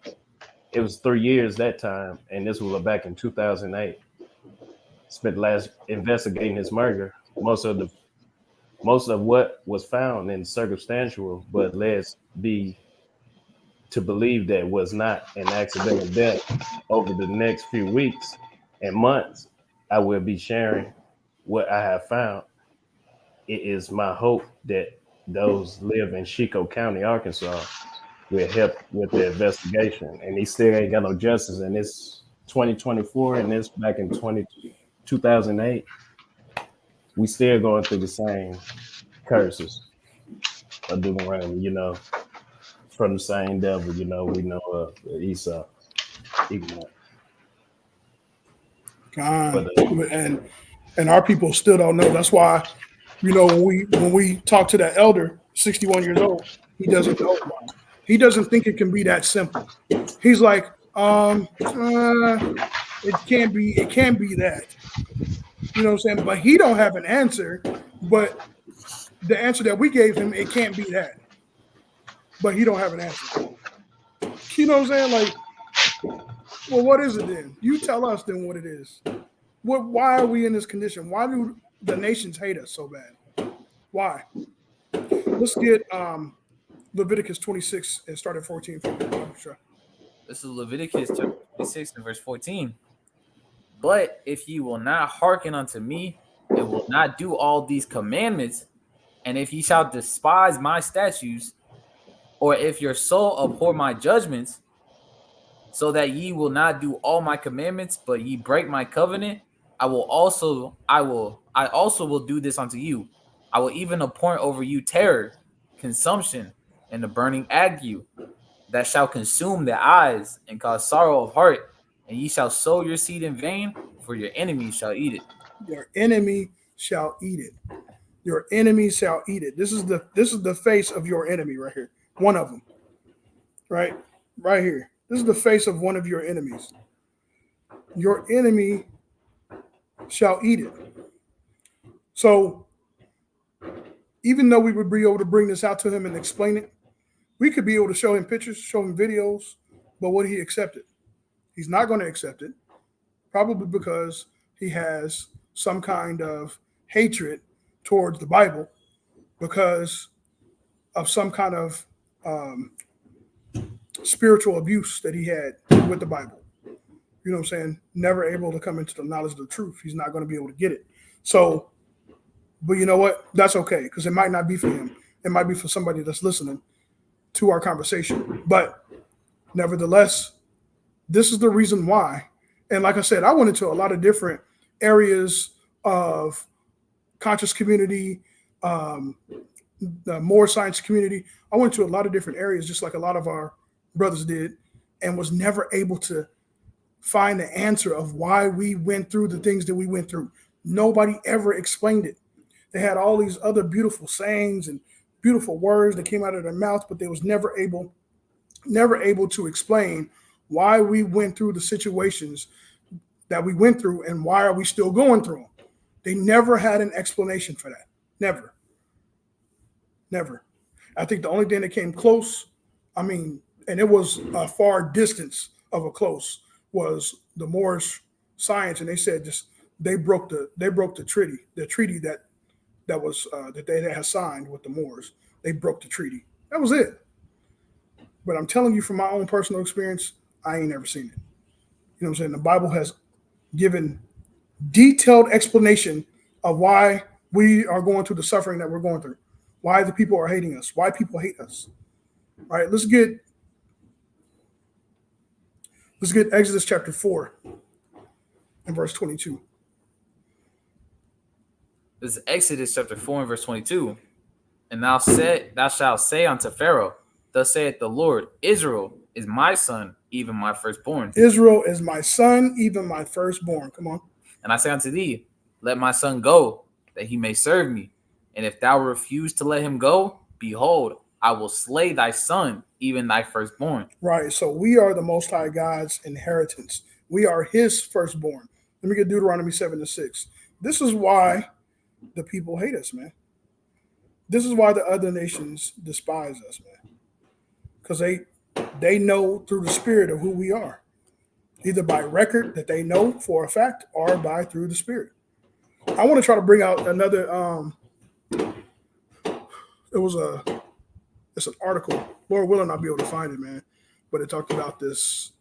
It was 3 years that time, and this was back in 2008. Spent the last investigating his murder. Most of what was found in circumstantial, but let's be to believe that was not an accidental death. Over the next few weeks and months, I will be sharing what I have found. It is my hope that those live in Chico County, Arkansas, will help with the investigation." And he still ain't got no justice. And it's 2024, and it's back in 2008. We still going through the same curses of Deuteronomy, from the same devil, we know of Esau. And our people still don't know. That's why, when we talk to that elder, 61 years old, he doesn't know. He doesn't think it can be that simple. He's like, it can't be that. You know what I'm saying? But he don't have an answer. But the answer that we gave him, it can't be that. But he don't have an answer. You know what I'm saying? Like, well, what is it then? You tell us then what it is. Why are we in this condition? Why do the nations hate us so bad? Why? Let's get Leviticus 26 and start at 14. This is Leviticus chapter 26 and verse 14. "But if ye will not hearken unto me, and will not do all these commandments, and if ye shall despise my statutes, or if your soul abhor my judgments, so that ye will not do all my commandments, but ye break my covenant, I also will do this unto you. I will even appoint over you terror, consumption, and the burning ague, that shall consume the eyes and cause sorrow of heart, and ye shall sow your seed in vain, for your enemies shall eat it." Your enemy shall eat it. Your enemy shall eat it. This is the face of your enemy right here. One of them. Right here. This is the face of one of your enemies. Your enemy shall eat it. So even though we would be able to bring this out to him and explain it, we could be able to show him pictures, show him videos, but would he accept it? He's not going to accept it, probably because he has some kind of hatred towards the Bible because of some kind of spiritual abuse that he had with the Bible. You know what I'm saying? Never able to come into the knowledge of the truth. He's not going to be able to get it. So, but you know what? That's okay, because it might not be for him. It might be for somebody that's listening to our conversation. But nevertheless, this is the reason why. And like I said, I went into a lot of different areas of conscious community, the more science community. I went to a lot of different areas, just like a lot of our brothers did, and was never able to find the answer of why we went through the things that we went through. Nobody ever explained it. They had all these other beautiful sayings and beautiful words that came out of their mouth, but they was never able to explain why we went through the situations that we went through and why are we still going through them. They never had an explanation for that. Never. I think the only thing that came close, and it was a far distance of a close, was the Moorish science, and they said they broke the treaty that was that they had signed with the Moors. They broke the treaty. That was it. But I'm telling you from my own personal experience, I ain't never seen it. You know what I'm saying? The Bible has given detailed explanation of why we are going through the suffering that we're going through, why the people are hating us, why people hate us. All right, let's get Exodus chapter 4 and verse 22. This is Exodus chapter 4 and verse 22. And thou shalt say unto Pharaoh, thus saith the Lord, Israel is my son, even my firstborn. Israel is my son, even my firstborn. Come on. And I say unto thee, let my son go, that he may serve me. And if thou refuse to let him go, behold, I will slay thy son, even thy firstborn. Right. So we are the Most High God's inheritance. We are his firstborn. Let me get Deuteronomy 7:6. This is why the people hate us, man. This is why the other nations despise us, man. Because they know through the spirit of who we are, either by record that they know for a fact or by through the spirit. I want to try to bring out another. It's an article. Lord willing, I'll be able to find it, man. But it talked about this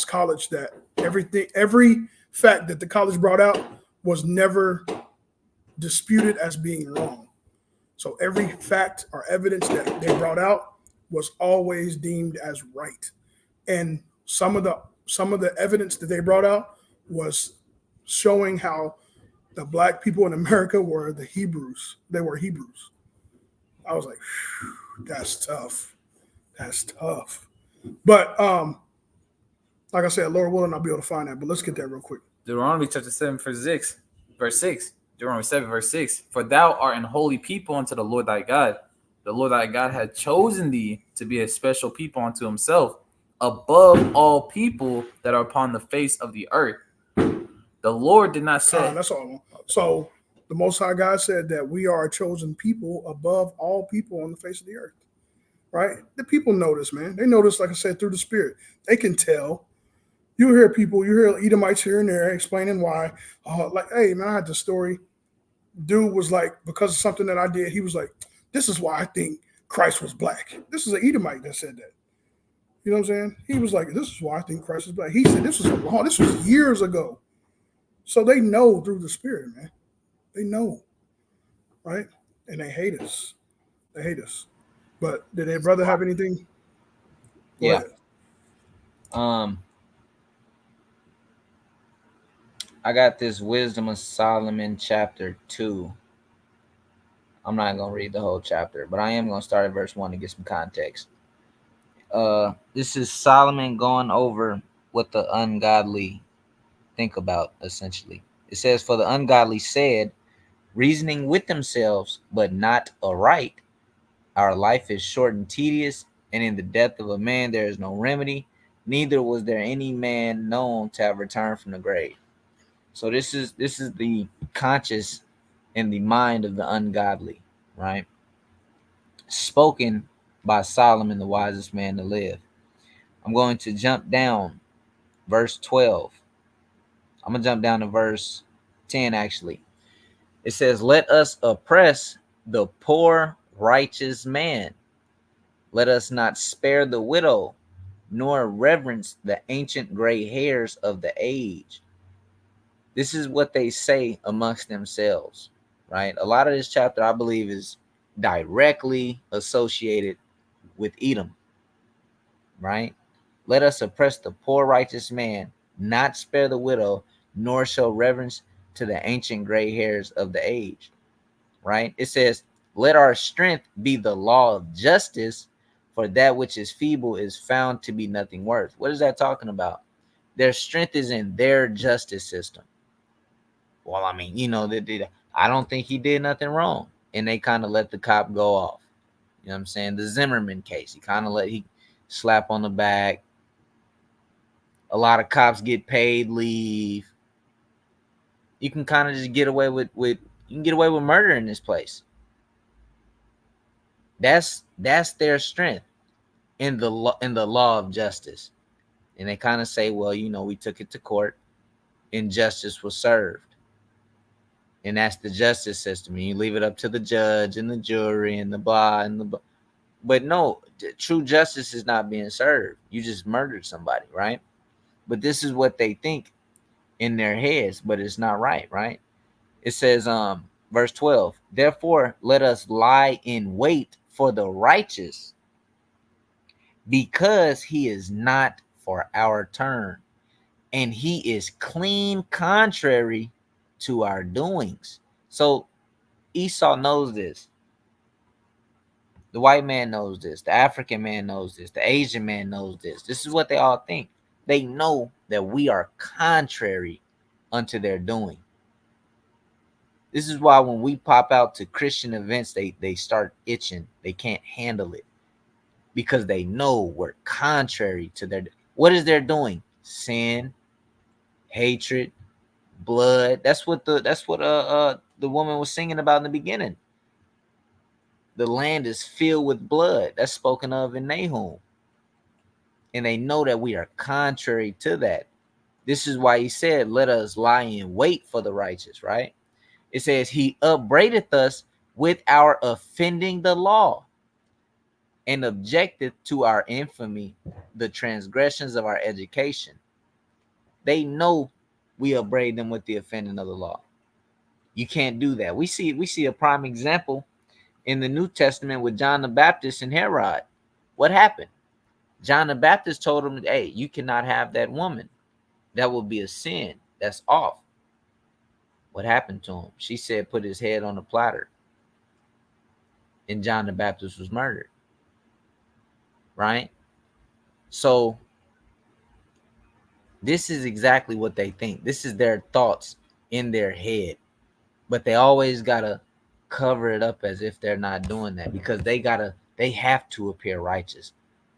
college that every fact that the college brought out was never disputed as being wrong. So every fact or evidence that they brought out was always deemed as right. And some of the evidence that they brought out was showing how the black people in America were the Hebrews. They were Hebrews. I was like, that's tough. That's tough. But like I said, Lord willing, I'll be able to find that. But let's get that real quick. Deuteronomy chapter 7, verse 6. Deuteronomy 7, verse 6. For thou art an holy people unto the Lord thy God. The Lord thy God had chosen thee to be a special people unto himself, above all people that are upon the face of the earth. The Lord did not say. That's all. So the Most High God said that we are a chosen people above all people on the face of the earth. Right? The people know this, man. They know this, like I said, through the spirit. They can tell. You hear Edomites here and there explaining why. Like, hey, man, I had this story. Dude was like, because of something that I did, he was like, this is why I think Christ was black. This is an Edomite that said that. You know what I'm saying? He was like, this is why I think Christ is black. He said this was years ago. So they know through the spirit, man. They know. Right? And they hate us. They hate us. But did their brother have anything? Go ahead. I got this Wisdom of Solomon chapter 2. I'm not going to read the whole chapter, but I am going to start at verse 1 to get some context. This is Solomon going over what the ungodly think about, essentially. It says, for the ungodly said, reasoning with themselves, but not aright, our life is short and tedious, and in the death of a man there is no remedy, neither was there any man known to have returned from the grave. So this is the conscience and the mind of the ungodly, right? Spoken by Solomon, the wisest man to live. I'm going to jump down verse 12. I'm going to jump down to verse 10, actually. It says, let us oppress the poor righteous man. Let us not spare the widow, nor reverence the ancient gray hairs of the age. This is what they say amongst themselves, right? A lot of this chapter, I believe, is directly associated with Edom, right? Let us oppress the poor righteous man, not spare the widow, nor show reverence to the ancient gray hairs of the age, right? It says, let our strength be the law of justice, For that which is feeble is found to be nothing worth. What is that talking about? Their strength is in their justice system. Well, I mean, I don't think he did nothing wrong. And they kind of let the cop go off. You know what I'm saying? The Zimmerman case, he slap on the back. A lot of cops get paid leave. You can kind of just get away with murder in this place. That's their strength in the law of justice. And they kind of say, well, we took it to court and justice was served. And that's the justice system. And you leave it up to the judge and the jury and the blah and the blah. But no, true justice is not being served. You just murdered somebody, right? But this is what they think in their heads, but it's not right, right? It says, verse 12, therefore let us lie in wait for the righteous, because he is not for our turn, and he is clean contrary to our doings. So Esau knows this. The white man knows this. The African man knows this. The Asian man knows this. This is what they all think. They know that we are contrary unto their doing. This is why when we pop out to Christian events, they start itching. They can't handle it because they know we're contrary to their. What is their doing? Sin, hatred, blood. That's what the woman was singing about in the beginning. The land is filled with blood. That's spoken of in Nahum. And they know that we are contrary to that. This is why he said, let us lie in wait for the righteous, right? It says, he upbraideth us with our offending the law, and objecteth to our infamy the transgressions of our education. They know we upbraid them with the offending of the law. You can't do that. We see a prime example in the New Testament with John the Baptist and Herod. What happened? John the Baptist told him, hey, you cannot have that woman. That will be a sin. That's off. What happened to him? She said, put his head on a platter. And John the Baptist was murdered. Right? So this is exactly what they think. This is their thoughts in their head. But they always got to cover it up as if they're not doing that, because they have to appear righteous.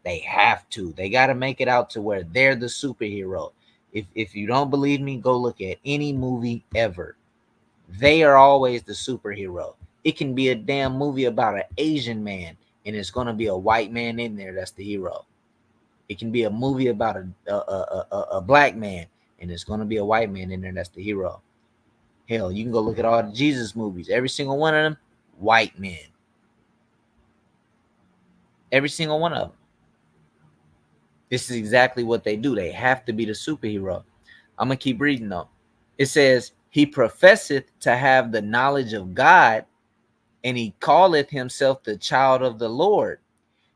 They have to. They got to make it out to where they're the superhero. If you don't believe me, go look at any movie ever. They are always the superhero. It can be a damn movie about an Asian man, and it's going to be a white man in there that's the hero. It can be a movie about a black man, and it's going to be a white man in there that's the hero. Hell, you can go look at all the Jesus movies. Every single one of them, white men. Every single one of them. This is exactly what they do. They have to be the superhero. I'm going to keep reading though. It says, he professeth to have the knowledge of God, and he calleth himself the child of the Lord.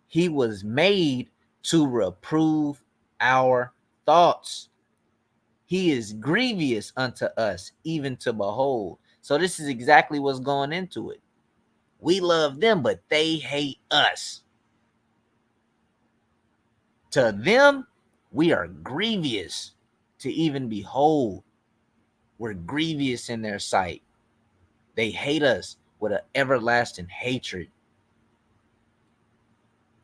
He was made to reprove our thoughts. He is grievous unto us, even to behold. So this is exactly what's going into it. We love them, but they hate us. To them, we are grievous to even behold. We're grievous in their sight. They hate us with an everlasting hatred.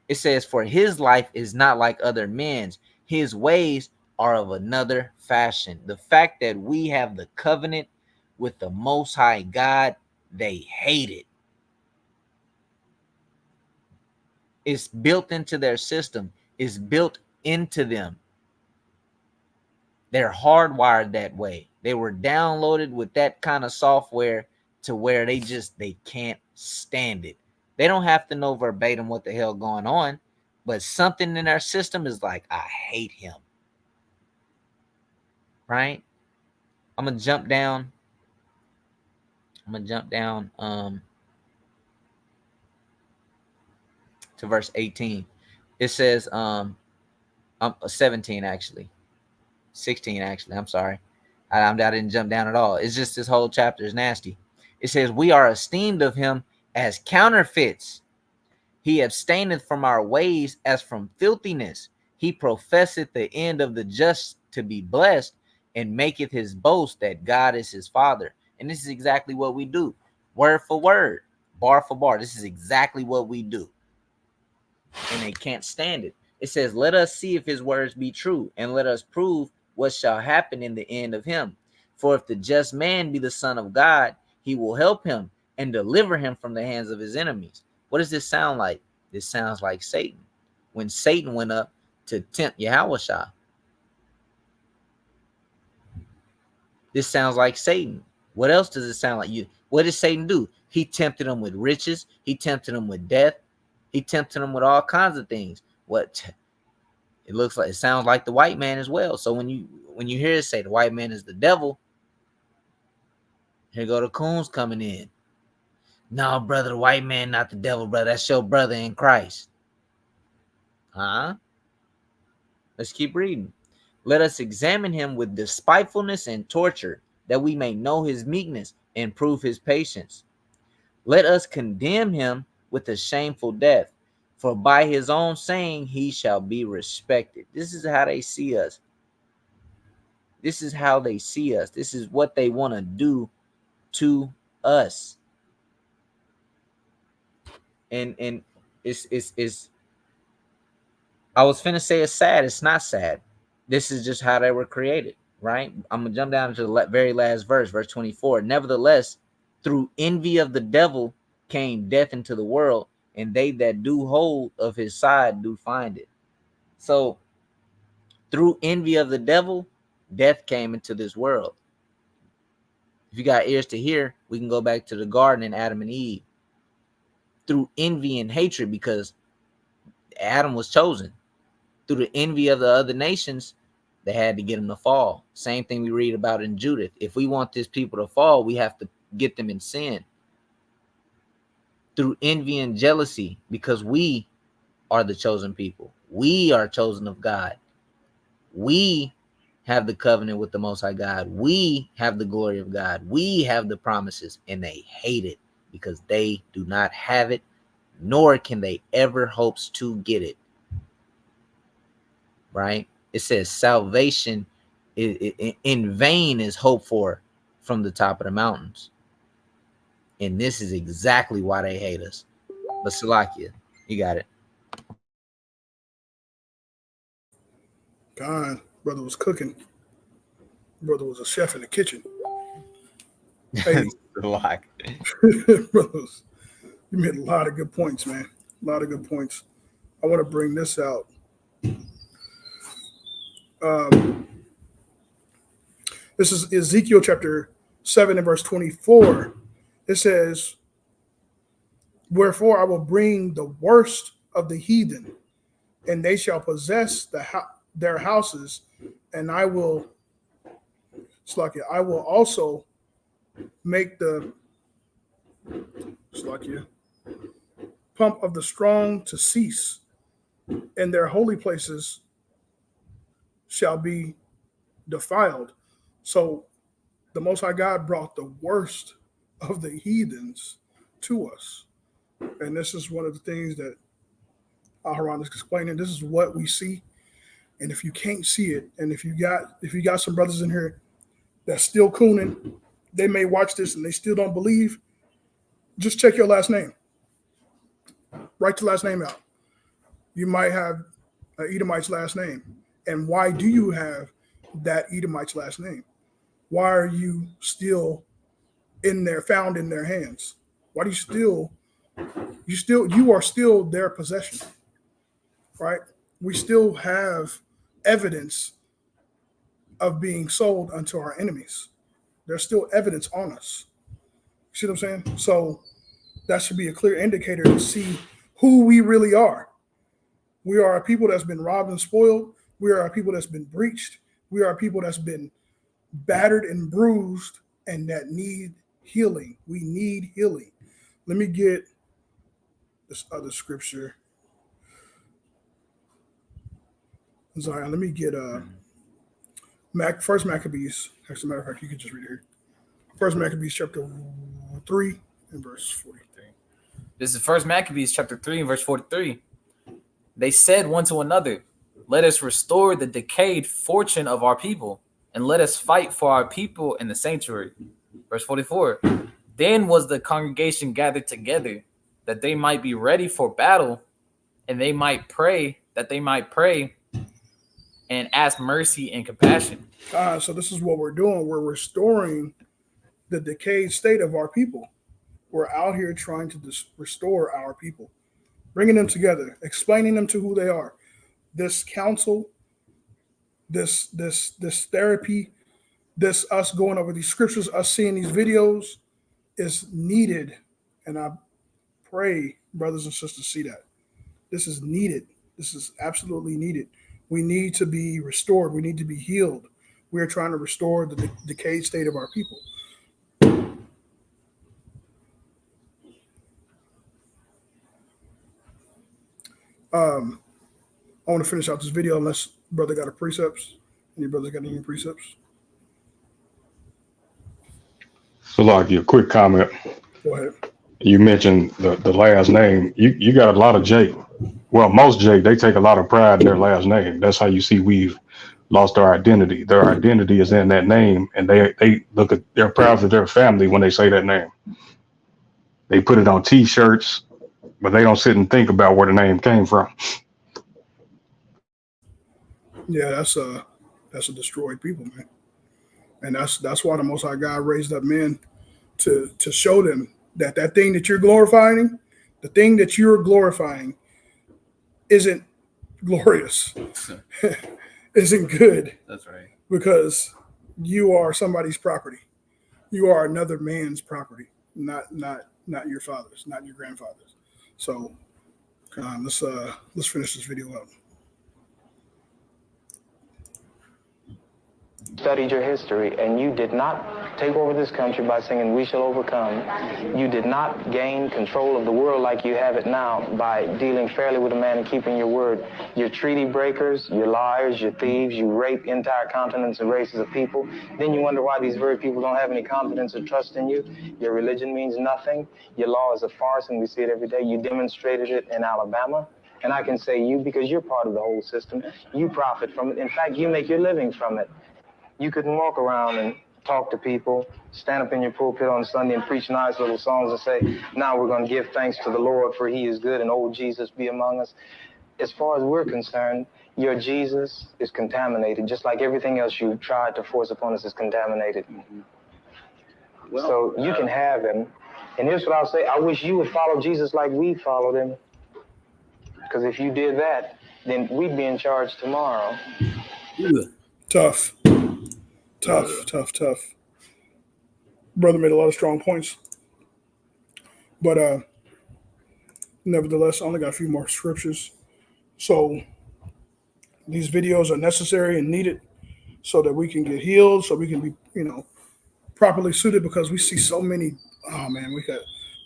It says, for his life is not like other men's. His ways are of another fashion. The fact that we have the covenant with the Most High God, they hate it. It's built into their system. It's built into them. They're hardwired that way. They were downloaded with that kind of software to where they can't stand it. They don't have to know verbatim what the hell going on, but something in their system is like, I hate him. Right? I'm gonna jump down to verse 18. It says 17 actually. 16 actually. I'm sorry. I didn't jump down at all. It's just this whole chapter is nasty. It says, we are esteemed of him as counterfeits. He abstaineth from our ways as from filthiness. He professeth the end of the just to be blessed, and maketh his boast that God is his father. And this is exactly what we do. Word for word, bar for bar. This is exactly what we do. And they can't stand it. It says, let us see if his words be true, and let us prove what shall happen in the end of him. For if the just man be the son of God, he will help him and deliver him from the hands of his enemies. What does this sound like? This sounds like Satan. When Satan went up to tempt Yahushua. This sounds like Satan. What else does it sound like? What did Satan do? He tempted him with riches. He tempted him with death. He tempted him with all kinds of things. What it looks like, it sounds like the white man as well. So when you hear it say the white man is the devil, here go the coons coming in. No, brother, the white man not the devil, brother. That's your brother in Christ. Huh? Let's keep reading. Let us examine him with despitefulness and torture, that we may know his meekness and prove his patience. Let us condemn him with a shameful death, for by his own saying he shall be respected. This is how they see us. This is how they see us. This is what they want to do to us. And it's I was finna say it's sad. It's not sad. This is just how they were created, right? I'm gonna jump down to the very last verse, verse 24. Nevertheless, through envy of the devil came death into the world, and they that do hold of his side do find it. So through envy of the devil, death came into this world. If you got ears to hear, we can go back to the garden and Adam and Eve. Through envy and hatred, because Adam was chosen. Through the envy of the other nations, they had to get him to fall. Same thing we read about in Judith. If we want this people to fall, we have to get them in sin. Through envy and jealousy, because we are the chosen people. We are chosen of God. We have the covenant with the Most High God. We have the glory of God. We have the promises, and they hate it because they do not have it, nor can they ever hopes to get it. Right? It says salvation in vain is hoped for from the top of the mountains. And this is exactly why they hate us. But Salakia, you got it. God, brother was cooking. Brother was a chef in the kitchen. Hey, Salakia. brothers, you made a lot of good points, man. A lot of good points. I want to bring this out. This is Ezekiel chapter 7 and verse 24. It says, wherefore I will bring the worst of the heathen, and they shall possess their houses, and I will also make the pump of the strong to cease, and their holy places shall be defiled. So the Most High God brought the worst of the heathens to us. And this is one of the things that Aharon is explaining. This is what we see. And if you can't see it, and if you got some brothers in here that's still cooning, they may watch this and they still don't believe, just check your last name. Write your last name out. You might have an Edomite's last name. And why do you have that Edomite's last name? Why are you still found in their hands? Why do you are still their possession, right? We still have evidence of being sold unto our enemies. There's still evidence on us. See what I'm saying? So that should be a clear indicator to see who we really are. We are a people that's been robbed and spoiled. We are a people that's been breached. We are a people that's been battered and bruised and that need healing. We need healing. Let me get this other scripture. Zion, let me get First Maccabees. As a matter of fact, you can just read it here. First Maccabees chapter 3 and verse 43. This is First Maccabees chapter 3 and verse 43. They said one to another, "Let us restore the decayed fortune of our people, and let us fight for our people in the sanctuary." Verse 44. Then was the congregation gathered together, that they might be ready for battle, and they might pray, and ask mercy and compassion. So this is what we're doing. We're restoring the decayed state of our people. We're out here trying to restore our people, bringing them together, explaining them to who they are. This counsel, this therapy, this us going over these scriptures, us seeing these videos is needed. And I pray brothers and sisters see that. This is needed. This is absolutely needed. We need to be restored. We need to be healed. We are trying to restore the decayed state of our people. I want to finish out this video unless brother got a precepts. Any brothers got any precepts? So, like, a quick comment. Go ahead. You mentioned the last name. You got a lot of Jake. Well, most Jake, they take a lot of pride in their last name. That's how you see we've lost our identity. Their identity is in that name, and they look at, they're proud of their family when they say that name. They put it on T-shirts, but they don't sit and think about where the name came from. Yeah, that's a destroyed people, man. And that's why the Most High God raised up men to show them that thing that you're glorifying, the thing that you're glorifying isn't glorious, isn't good. That's right. Because you are somebody's property. You are another man's property, not your father's, not your grandfather's. So let's finish this video up. Studied your history, and you did not take over this country by singing "We Shall Overcome." You did not gain control of the world like you have it now by dealing fairly with a man and keeping your word. You're treaty breakers, you're liars, you're thieves, you rape entire continents and races of people. Then you wonder why these very people don't have any confidence or trust in you. Your religion means nothing. Your law is a farce, and we see it every day. You demonstrated it in Alabama. And I can say you, because you're part of the whole system, you profit from it. In fact, you make your living from it. You couldn't walk around and talk to people, stand up in your pulpit on Sunday and preach nice little songs and say, "Now we're going to give thanks to the Lord, for he is good, and old Jesus be among us." As far as we're concerned, your Jesus is contaminated, just like everything else you tried to force upon us is contaminated. Well, so you can have him. And here's what I'll say. I wish you would follow Jesus like we followed him. Because if you did that, then we'd be in charge tomorrow. Tough. Brother made a lot of strong points. But nevertheless, I only got a few more scriptures. So these videos are necessary and needed so that we can get healed, so we can be, properly suited, because we see so many, we got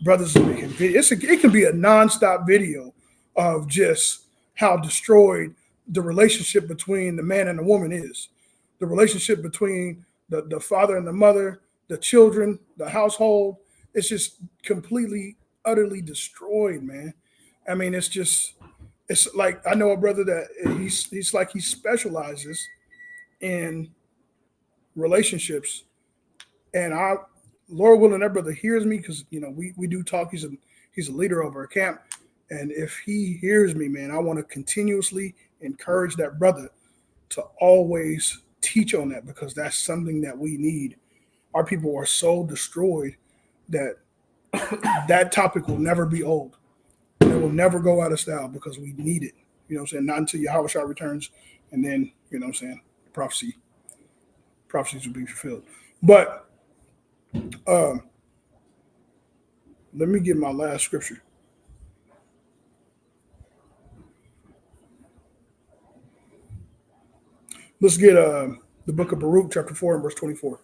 brothers making videos. It can be a nonstop video of just how destroyed the relationship between the man and the woman is. The relationship between the father and the mother, the children, the household, it's just completely, utterly destroyed, man. I mean, it's like, I know a brother that he's like, he specializes in relationships, and Lord willing, that brother hears me, because we do talk. He's a leader over a camp, and if he hears me, man, I want to continuously encourage that brother to always teach on that, because that's something that we need. Our people are so destroyed that that topic will never be old. It will never go out of style, because we need it. You know what I'm saying? Not until Yahweh returns, and then, prophecies will be fulfilled. But let me get my last scripture. Let's get the book of Baruch, chapter 4 and verse 24.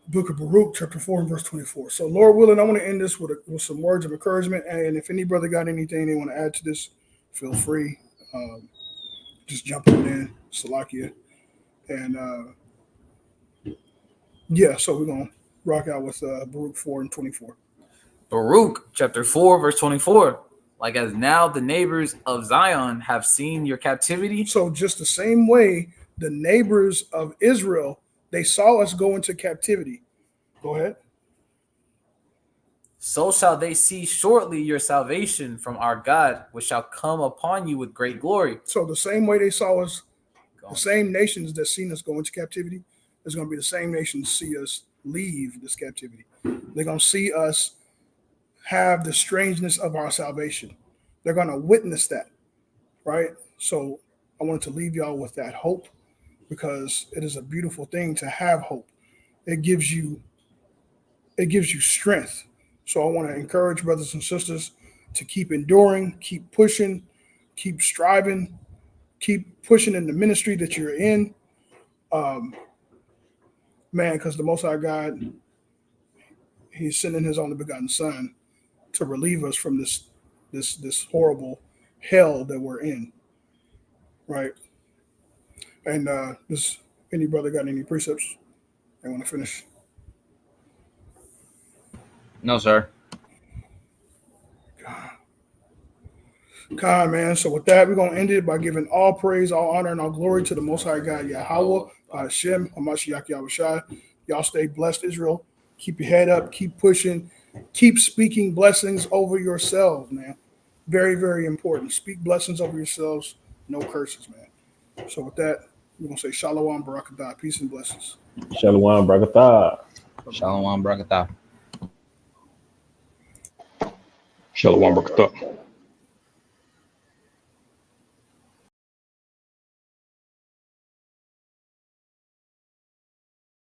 Book of Baruch, chapter 4 and verse 24. So, Lord willing, I want to end this with some words of encouragement. And if any brother got anything they want to add to this, feel free. Just jump on in, Salakia. And so we're going to rock out with Baruch 4 and 24. Baruch chapter 4, verse 24. Like as now the neighbors of Zion have seen your captivity, So just the same way the neighbors of Israel, they saw us go into captivity. Go ahead. so shall they see shortly your salvation from our God, which shall come upon you with great glory. So the same way they saw us, Go the on. same nations that seen us go into captivity, is going to be the same nations see us leave this captivity. They're going to see us have the strangeness of our salvation. They're going to witness that, right? So I wanted to leave y'all with that hope, because it is a beautiful thing to have hope. It gives you strength. So I want to encourage brothers and sisters to keep enduring, keep pushing, keep striving, keep pushing in the ministry that you're in. Man, because the Most High God, He's sending His only begotten Son to relieve us from this horrible hell that we're in, right? And does any brother got any precepts they want to finish? No, sir. God, man. So with that, we're gonna end it by giving all praise, all honor, and all glory to the Most High God, Yahweh, Hashem, Hamashiach Yahushua. Y'all stay blessed, Israel. Keep your head up. Keep pushing. Keep speaking blessings over yourselves, man. Very, very important. Speak blessings over yourselves. No curses, man. So with that, we're gonna say Shalom, Barakatah, peace and blessings. Shalom, Bragatha. Shalom, Barakatah. Shalom, Barakatah.